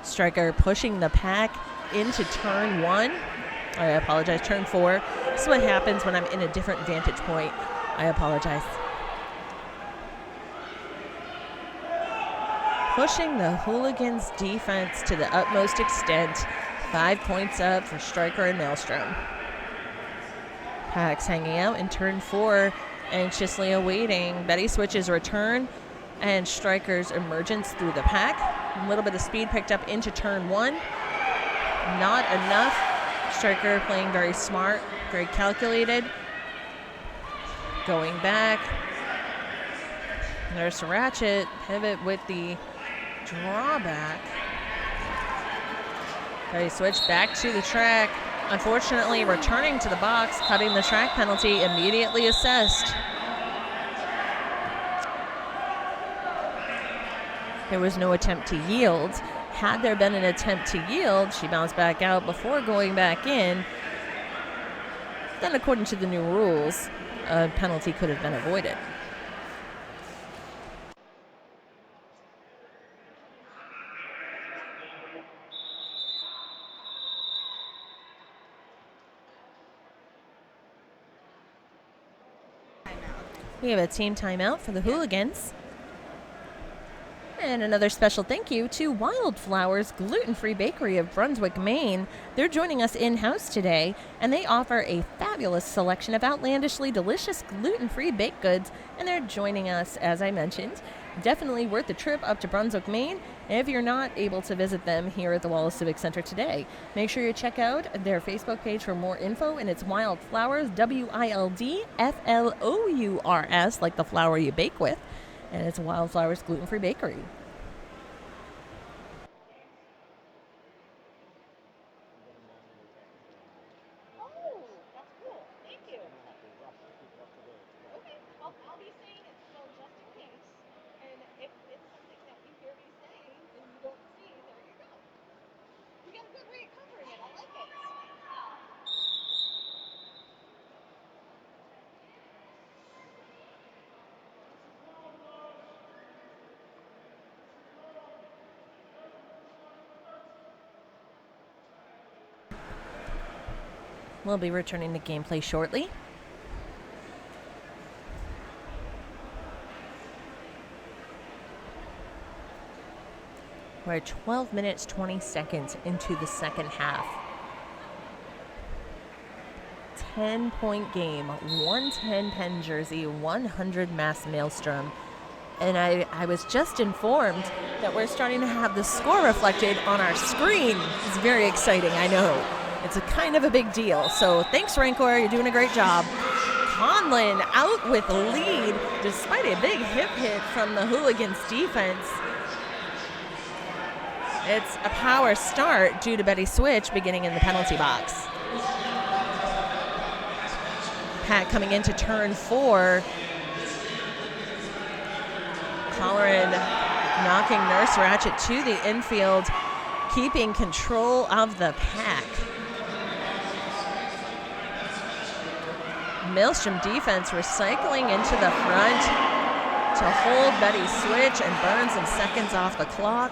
Speaker 4: Striker pushing the pack into turn 1. I apologize, turn 4. This is what happens when I'm in a different vantage point. I apologize. Pushing the Hooligans defense to the utmost extent. 5 points up for Striker and Maelstrom. Pack's hanging out in turn 4, anxiously awaiting Betty Switch's return and Striker's emergence through the pack. A little bit of speed picked up into turn 1. Not enough. Striker playing very smart, very calculated. Going back. There's Ratchet, pivot with the drawback. Betty Switch back to the track. Unfortunately, returning to the box, cutting the track penalty, immediately assessed. There was no attempt to yield. Had there been an attempt to yield, she bounced back out before going back in. Then, according to the new rules, a penalty could have been avoided. We have a team timeout for the Hooligans. And another special thank you to Wildflowers Gluten-Free Bakery of Brunswick, Maine. They're joining us in-house today, and they offer a fabulous selection of outlandishly delicious gluten-free baked goods, and they're joining us, as I mentioned. Definitely worth the trip up to Brunswick, Maine, if you're not able to visit them here at the Wallace Civic Center today. Make sure you check out their Facebook page for more info, and it's Wildflowers, WILDFLOURS, like the flour you bake with, and it's Wildflowers Gluten-Free Bakery. We'll be returning to gameplay shortly. We're 12 minutes, 20 seconds into the second half. 10-point game, 110 Penn Jersey, 100 Mass Maelstrom. And I was just informed that we're starting to have the score reflected on our screen. It's very exciting, I know. It's a kind of a big deal. So thanks, Rancor. You're doing a great job. Conlin out with the lead despite a big hip hit from the Hooligans defense. It's a power start due to Betty Switch beginning in the penalty box. Pat coming into turn 4. Colleran knocking Nurse Ratchet to the infield, keeping control of the pack. Maelstrom defense recycling into the front to hold Betty Switch and burn some seconds off the clock.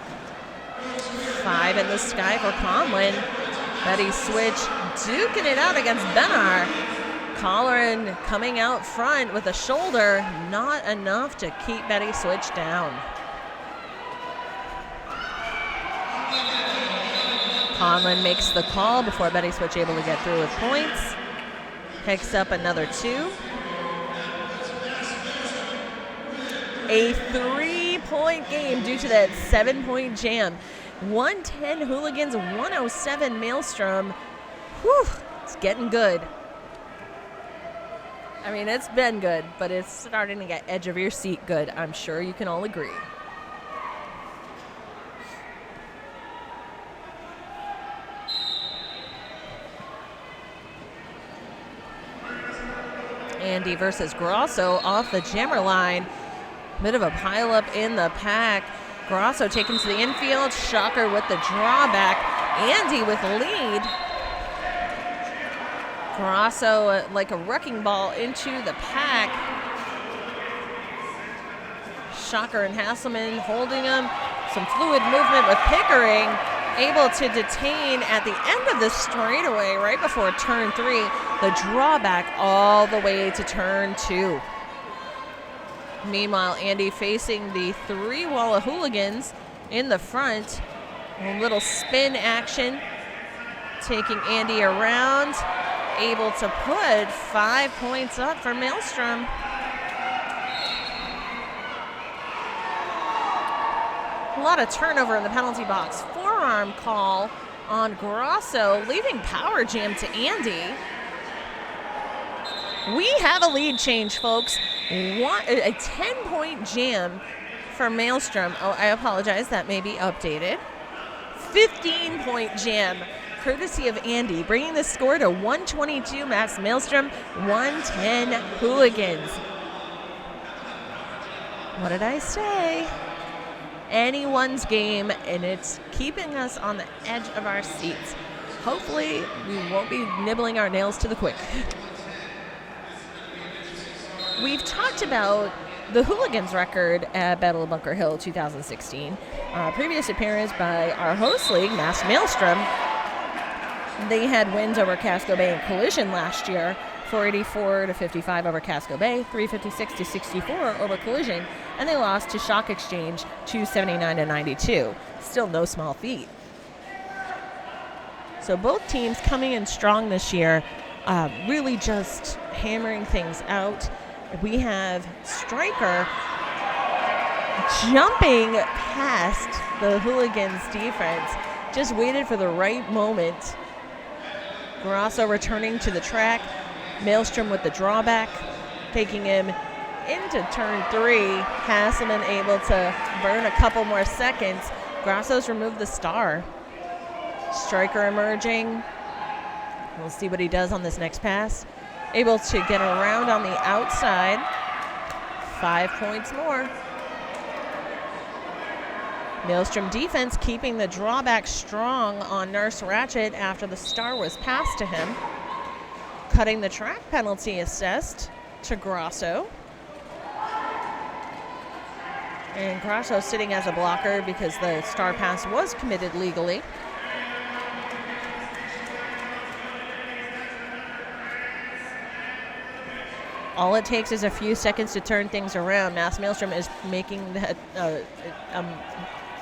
Speaker 4: 5 in the sky for Conlin. Betty Switch duking it out against Benar. Colleran coming out front with a shoulder, not enough to keep Betty Switch down. Conlin makes the call before Betty Switch able to get through with points. Picks up another 2. A 3-point game due to that 7-point jam. 110 Hooligans, 107 Maelstrom. Whew, it's getting good. I mean, it's been good, but it's starting to get edge of your seat good. I'm sure you can all agree. Andy versus Grosso off the jammer line. Bit of a pileup in the pack. Grosso taken to the infield. Shocker with the drawback. Andy with lead. Grosso like a wrecking ball into the pack. Shocker and Hasselman holding him. Some fluid movement with Pickering. Able to detain at the end of the straightaway right before turn 3. The drawback all the way to turn 2. Meanwhile, Andy facing the 3 wall of Hooligans in the front. A little spin action. Taking Andy around. Able to put 5 points up for Maelstrom. A lot of turnover in the penalty box. Forearm call on Grosso, leaving power jam to Andy. We have a lead change, folks. A 10-point jam for Maelstrom. Oh, I apologize. That may be updated. 15-point jam, courtesy of Andy, bringing the score to 122 Mass Maelstrom, 110 Hooligans. What did I say? Anyone's game, and it's keeping us on the edge of our seats. Hopefully, we won't be nibbling our nails to the quick. We've talked about the Hooligans record at Battle of Bunker Hill 2016. Previous appearance by our host league, Mass Maelstrom. They had wins over Casco Bay and Collision last year, 484-55 over Casco Bay, 356-64 over Collision, and they lost to Shock Exchange 279-92. Still no small feat. So both teams coming in strong this year, really just hammering things out. We have Stryker jumping past the Hooligans defense, just waited for the right moment. Grosso returning to the track. Maelstrom with the drawback, taking him into turn 3. Hasselman able to burn a couple more seconds. Grosso's removed the star. Stryker emerging. We'll see what he does on this next pass. Able to get around on the outside. 5 points more. Maelstrom defense keeping the drawback strong on Nurse Ratchet after the star was passed to him. Cutting the track penalty assessed to Grosso. And Grosso sitting as a blocker because the star pass was committed legally. All it takes is a few seconds to turn things around. Mass Maelstrom is making that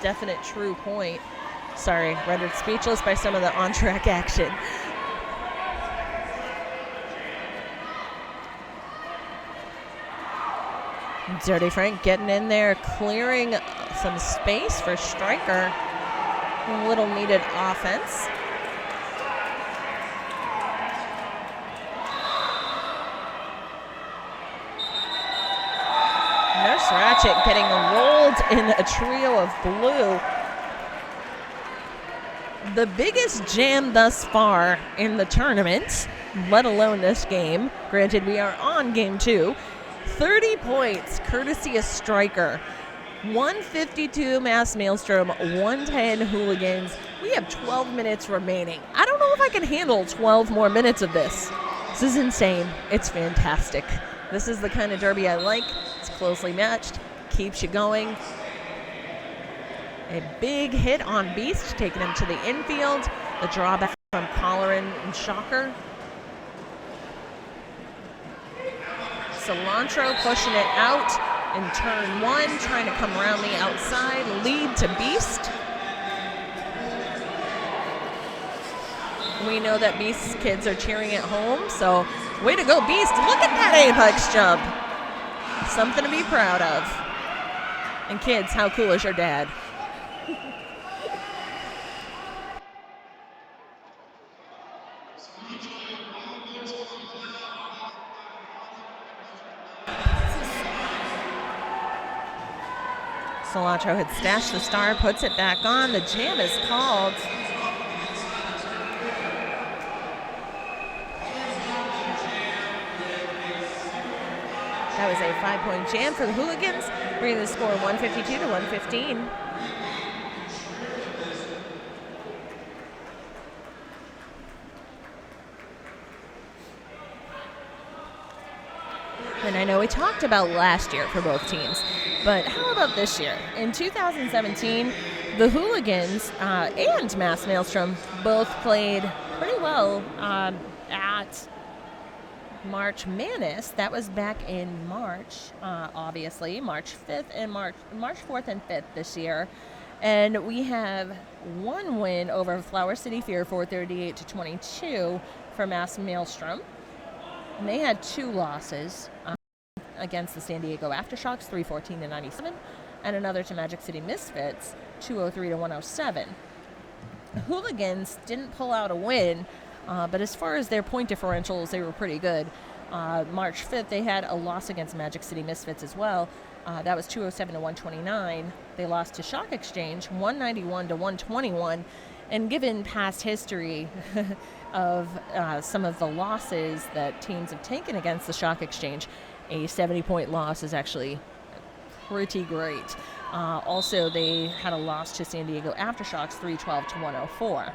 Speaker 4: definite true point. Sorry, rendered speechless by some of the on-track action. Dirty Frank getting in there, clearing some space for Stryker. A little needed offense. Nurse Ratchet getting rolled in a trio of blue. The biggest jam thus far in the tournament, let alone this game. Granted, we are on game 2. 30 points, courtesy of Stryker. 152 Mass Maelstrom, 110 Hooligans. We have 12 minutes remaining. I don't know if I can handle 12 more minutes of this. This is insane. It's fantastic. This is the kind of derby I like. It's closely matched, keeps you going. A big hit on Beast, taking him to the infield. The drawback from Colleran and Shocker. Cilantro pushing it out in turn 1, trying to come around the outside, lead to Beast. We know that Beast's kids are cheering at home, so way to go, Beast. Look at that apex jump. Something to be proud of. And kids, how cool is your dad? Cilantro had stashed the star, puts it back on. The jam is called. That was a 5-point jam for the Hooligans, bringing the score 152 to 115. And I know we talked about last year for both teams, but how about this year? In 2017, the Hooligans and Mass Maelstrom both played pretty well at March Madness. That was back in March, obviously, March 5th and March 4th and 5th this year. And we have one win over Flower City Fear, 438 to 22 for Mass Maelstrom. And they had 2 losses against the San Diego Aftershocks, 314 to 97, and another to Magic City Misfits, 203 to 107. The Hooligans didn't pull out a win, but as far as their point differentials, they were pretty good. March 5th, they had a loss against Magic City Misfits as well. That was 207 to 129. They lost to Shock Exchange, 191 to 121. And given past history of some of the losses that teams have taken against the Shock Exchange, a 70-point loss is actually pretty great. Also, they had a loss to San Diego Aftershocks, 312 to 104.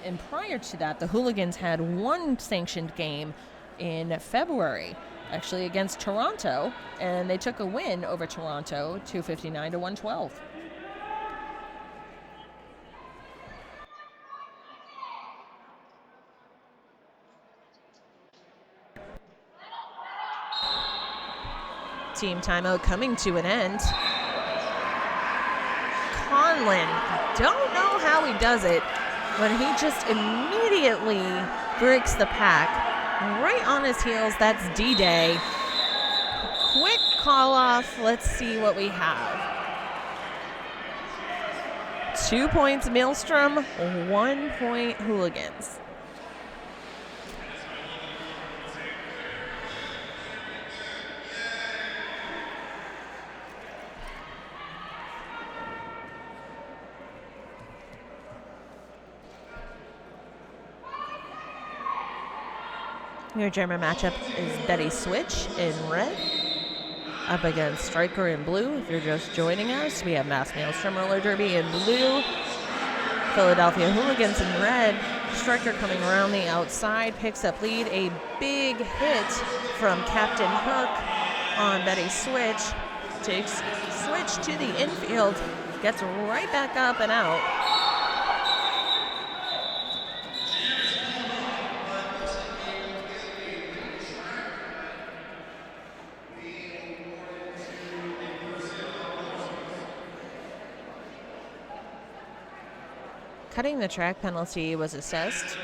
Speaker 4: And prior to that, the Hooligans had one sanctioned game in February, actually against Toronto, and they took a win over Toronto, 259 to 112. Team timeout coming to an end. Conlon, don't know how he does it, when he just immediately breaks the pack. Right on his heels, that's D-Day. Quick call off, let's see what we have. 2 points Maelstrom, 1 point Hooligans. Your German matchup is Betty Switch in red, up against Stryker in blue. If you're just joining us, we have Mass Maelstrom Roller Derby in blue, Philadelphia Hooligans in red. Stryker coming around the outside, picks up lead. A big hit from Captain Hook on Betty Switch. Takes Switch to the infield, gets right back up and out. cutting the track penalty was assessed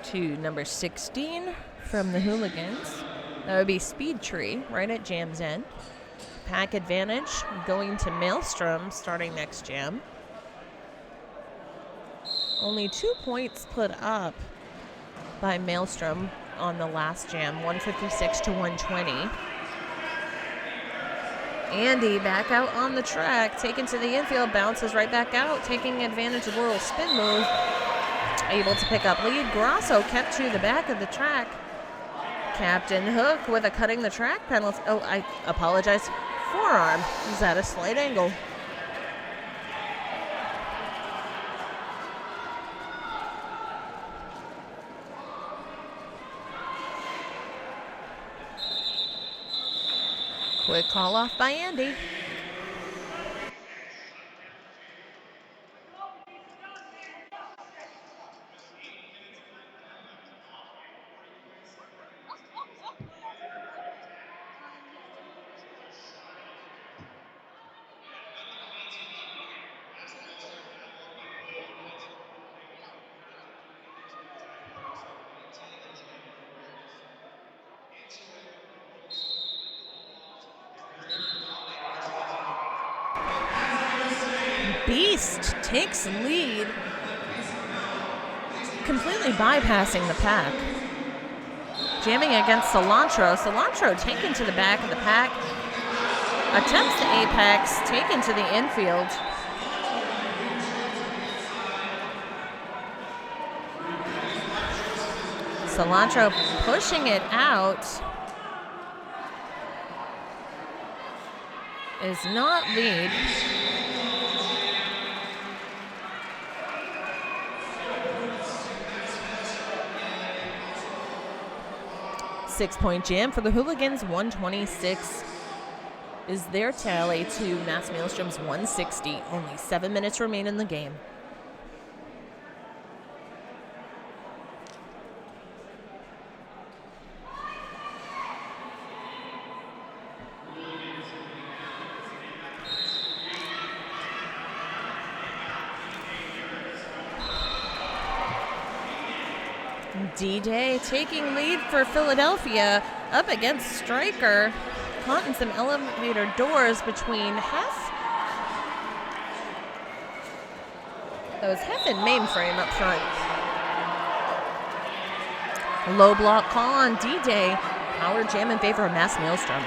Speaker 4: to number 16 from the Hooligans. That would be Speed Tree right at Jam's end. Pack advantage going to Maelstrom starting next jam. Only 2 points put up by Maelstrom on the last jam, 156 to 120. Andy back out on the track, taken to the infield, bounces right back out, taking advantage of a little spin move. Able to pick up lead. Grasso kept to the back of the track. Captain Hook with a cutting the track penalty. Oh, I apologize. Forearm. He's at a slight angle. Quick call off by Andy. Beast takes lead, completely bypassing the pack. Jamming against Cilantro. Cilantro taken to the back of the pack. Attempts the apex, taken to the infield. Cilantro pushing it out. Is not lead. Six-point jam for the Hooligans. 126 is their tally to Mass Maelstrom's 160. Only 7 minutes remain in the game. D-Day taking lead for Philadelphia up against Stryker. Caught in some elevator doors between Hef. That was Hef and Mainframe up front. Low block call on D-Day. Power jam in favor of Mass Maelstrom.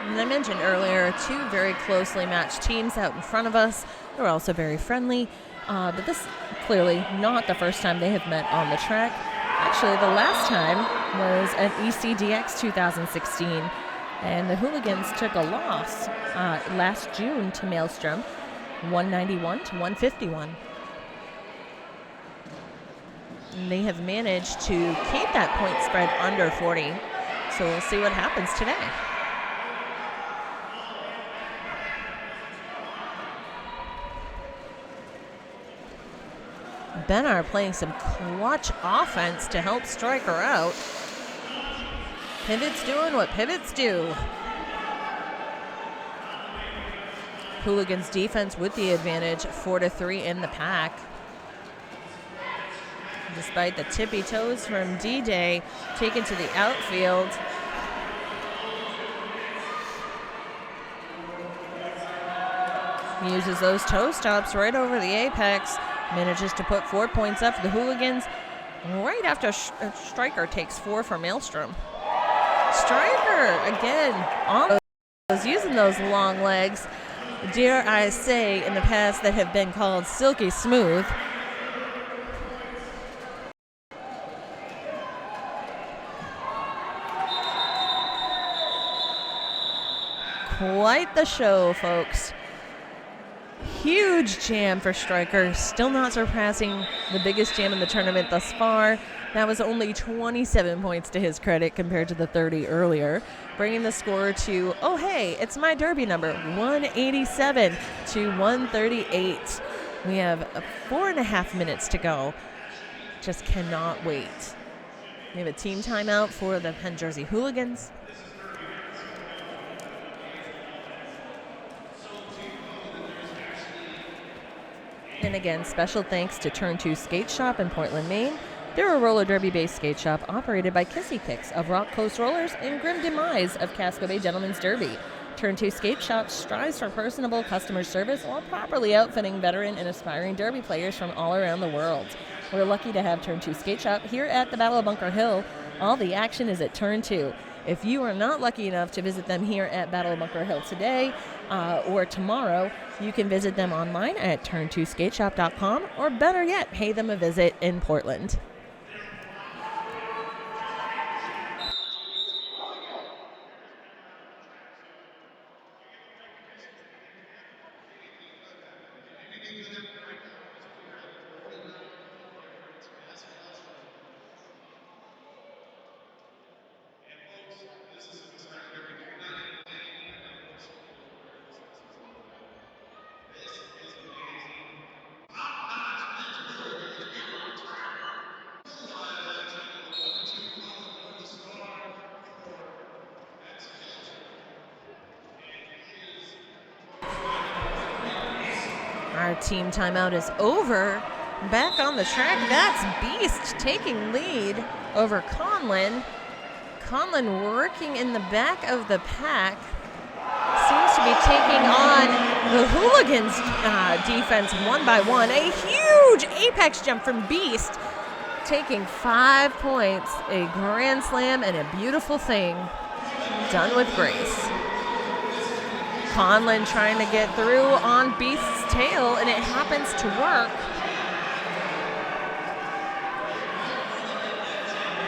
Speaker 4: And I mentioned earlier, two very closely matched teams out in front of us. They're also very friendly. But this clearly not the first time they have met on the track. Actually, the last time was at ECDX 2016, and the Hooligans took a loss last June to Maelstrom, 191 to 151. And they have managed to keep that point spread under 40, so we'll see what happens today. Benar playing some clutch offense to help Stryker out. Pivots doing what pivots do. Hooligans defense with the advantage, 4-3 in the pack. Despite the tippy toes from D-Day, taken to the outfield. Uses those toe stops right over the apex. Manages to put 4 points up for the Hooligans right after Stryker takes 4 for Maelstrom. Stryker, again, on those, using those long legs, dare I say, in the past that have been called silky smooth. Quite the show, folks. Huge jam for Stryker, still not surpassing the biggest jam in the tournament thus far. That was only 27 points to his credit compared to the 30 earlier, bringing the score to, oh hey, it's my derby number, 187 to 138. We have 4.5 minutes to go. Just cannot wait. We have a team timeout for the Penn Jersey Hooligans. And again, special thanks to Turn 2 Skate Shop in Portland, Maine. They're a roller derby-based skate shop operated by Kissy Kicks of Rock Coast Rollers and Grim Demise of Casco Bay Gentlemen's Derby. Turn 2 Skate Shop strives for personable customer service while properly outfitting veteran and aspiring derby players from all around the world. We're lucky to have Turn 2 Skate Shop here at the Battle of Bunker Hill. All the action is at Turn 2. If you are not lucky enough to visit them here at Battle of Bunker Hill today or tomorrow, you can visit them online at turn2skateshop.com, or better yet, pay them a visit in Portland. Our team timeout is over. Back on the track, that's Beast taking lead over Conlon. Conlon working in the back of the pack. Seems to be taking on the Hooligans defense one by one. A huge apex jump from Beast, taking 5 points. A grand slam and a beautiful thing done with grace. Conlon trying to get through on Beast's tail, and it happens to work.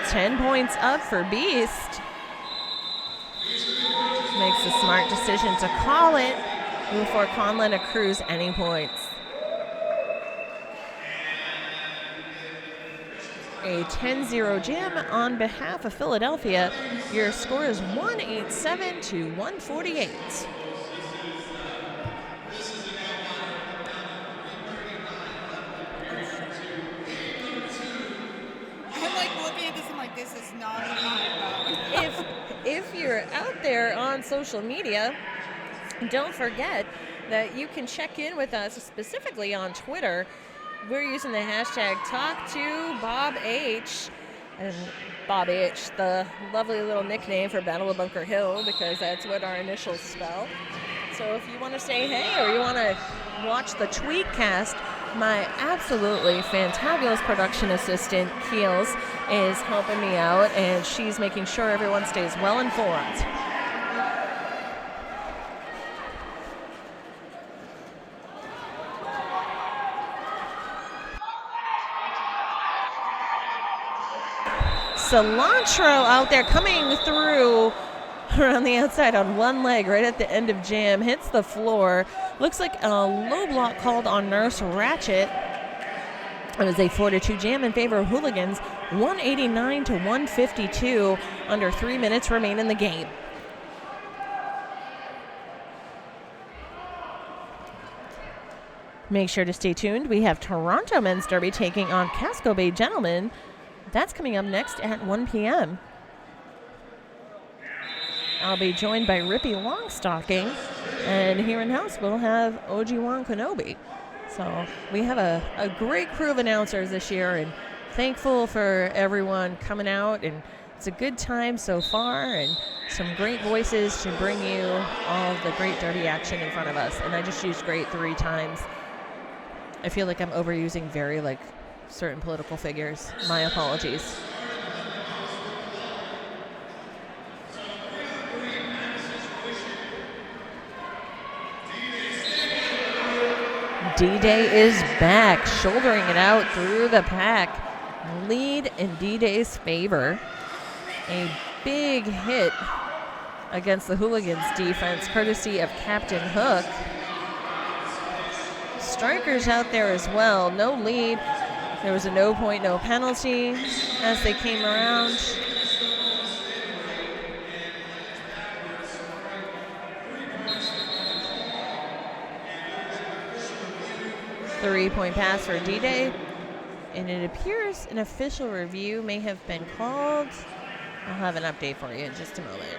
Speaker 4: 10 points up for Beast. Makes a smart decision to call it before Conlon accrues any points. A 10-0 jam on behalf of Philadelphia. Your score is 187 to 148.
Speaker 2: This is not enough.
Speaker 4: If you're out there on social media, don't forget that you can check in with us specifically on Twitter. We're using the hashtag #TalkToBobH, and Bob H, the lovely little nickname for Battle of Bunker Hill, because that's what our initials spell. So if you want to say hey, or you want to watch the tweetcast, my absolutely fantabulous production assistant, Keels, is helping me out, and she's making sure everyone stays well informed. Cilantro out there coming through around the outside on one leg right at the end of jam, hits the floor. Looks like a low block called on Nurse Ratchet. It was a 4-2 jam in favor of Hooligans, 189 to 152. Under 3 minutes remain in the game. Make sure to stay tuned. We have Toronto Men's Derby taking on Casco Bay Gentlemen. That's coming up next at 1 p.m. I'll be joined by Rippy Longstocking, and here in house we'll have Oji-Wan Kenobi. So we have a great crew of announcers this year, and thankful for everyone coming out, and it's a good time so far, and some great voices to bring you all of the great derby action in front of us. And I just used great 3 times. I feel like I'm overusing very certain political figures. My apologies. D-Day is back, shouldering it out through the pack. Lead in D-Day's favor. A big hit against the Hooligans defense, courtesy of Captain Hook. Strikers out there as well. No lead. There was a no point, no penalty as they came around. Three-point pass for D-Day, and it appears an official review may have been called. I'll have an update for you in just a moment.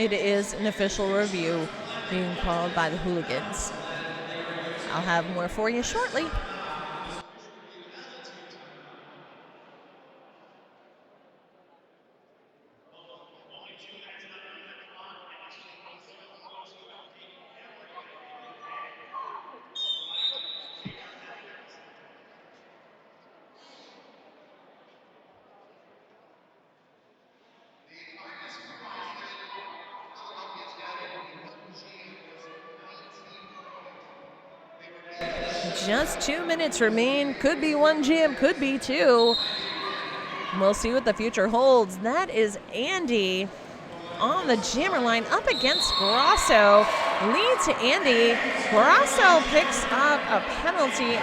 Speaker 4: it is an official review being called by the Hooligans. I'll have more for you shortly. Just 2 minutes remain. Could be one jam, could be two. We'll see what the future holds. That is Andy on the jammer line up against Grasso. Lead to Andy. Grasso picks up a penalty.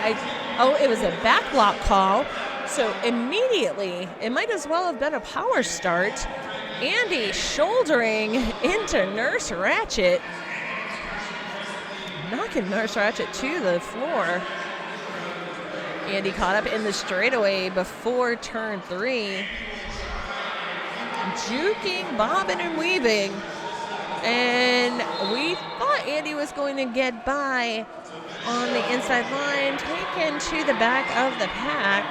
Speaker 4: It was a back block call. So immediately, it might as well have been a power start. Andy shouldering into Nurse Ratchet. Knocking Nurse Ratchet to the floor. Andy caught up in the straightaway before turn 3. Juking, bobbing, and weaving. And we thought Andy was going to get by on the inside line, taken to the back of the pack.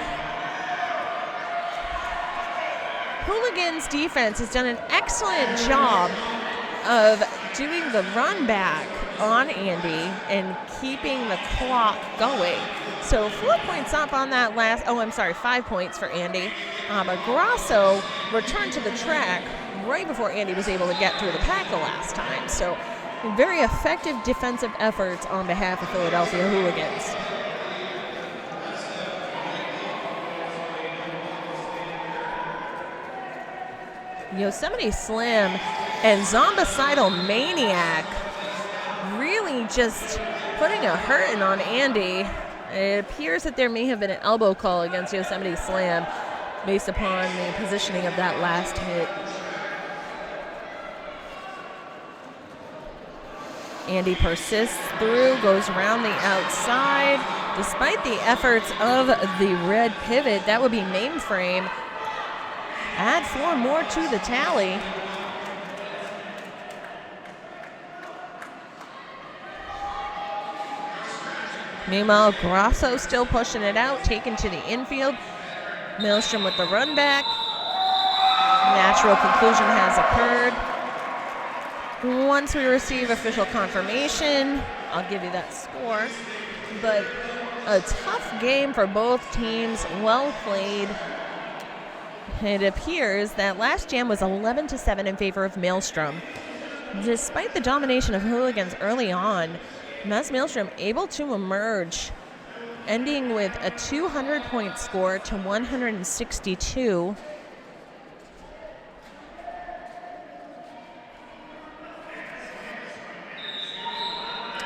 Speaker 4: Hooligans defense has done an excellent job of doing the run back on Andy and keeping the clock going. So 4 points up on that last, 5 points for Andy. But Grasso returned to the track right before Andy was able to get through the pack the last time. So very effective defensive efforts on behalf of Philadelphia Hooligans. Yosemite Slim and Zombicidal Maniac really just putting a hurting on Andy. It appears that there may have been an elbow call against Yosemite Slim based upon the positioning of that last hit. Andy persists through, goes around the outside. Despite the efforts of the red pivot, that would be Mainframe. Add 4 more to the tally. Meanwhile, Grasso still pushing it out, taken to the infield. Maelstrom with the run back. Natural conclusion has occurred. Once we receive official confirmation, I'll give you that score. But a tough game for both teams, well played. It appears that last jam was 11-7 in favor of Maelstrom. Despite the domination of Hooligans early on, Mass Maelstrom able to emerge, ending with a 200-point score to 162.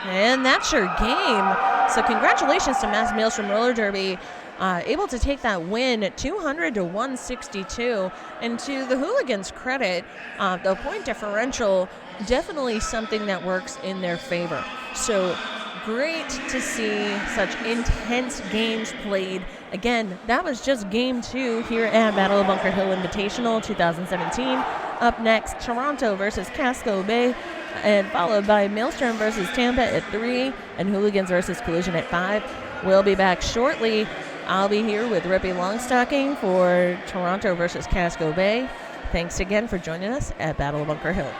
Speaker 4: And that's your game. So congratulations to Mass Maelstrom Roller Derby, able to take that win at 200 to 162. And to the Hooligans' credit, the point differential definitely something that works in their favor. So great to see such intense games played. Again, that was just game 2 here at Battle of Bunker Hill Invitational 2017. Up next, Toronto versus Casco Bay, and followed by Maelstrom versus Tampa at 3, and Hooligans versus Collision at 5. We'll be back shortly. I'll be here with Rippy Longstocking for Toronto versus Casco Bay. Thanks again for joining us at Battle of Bunker Hill.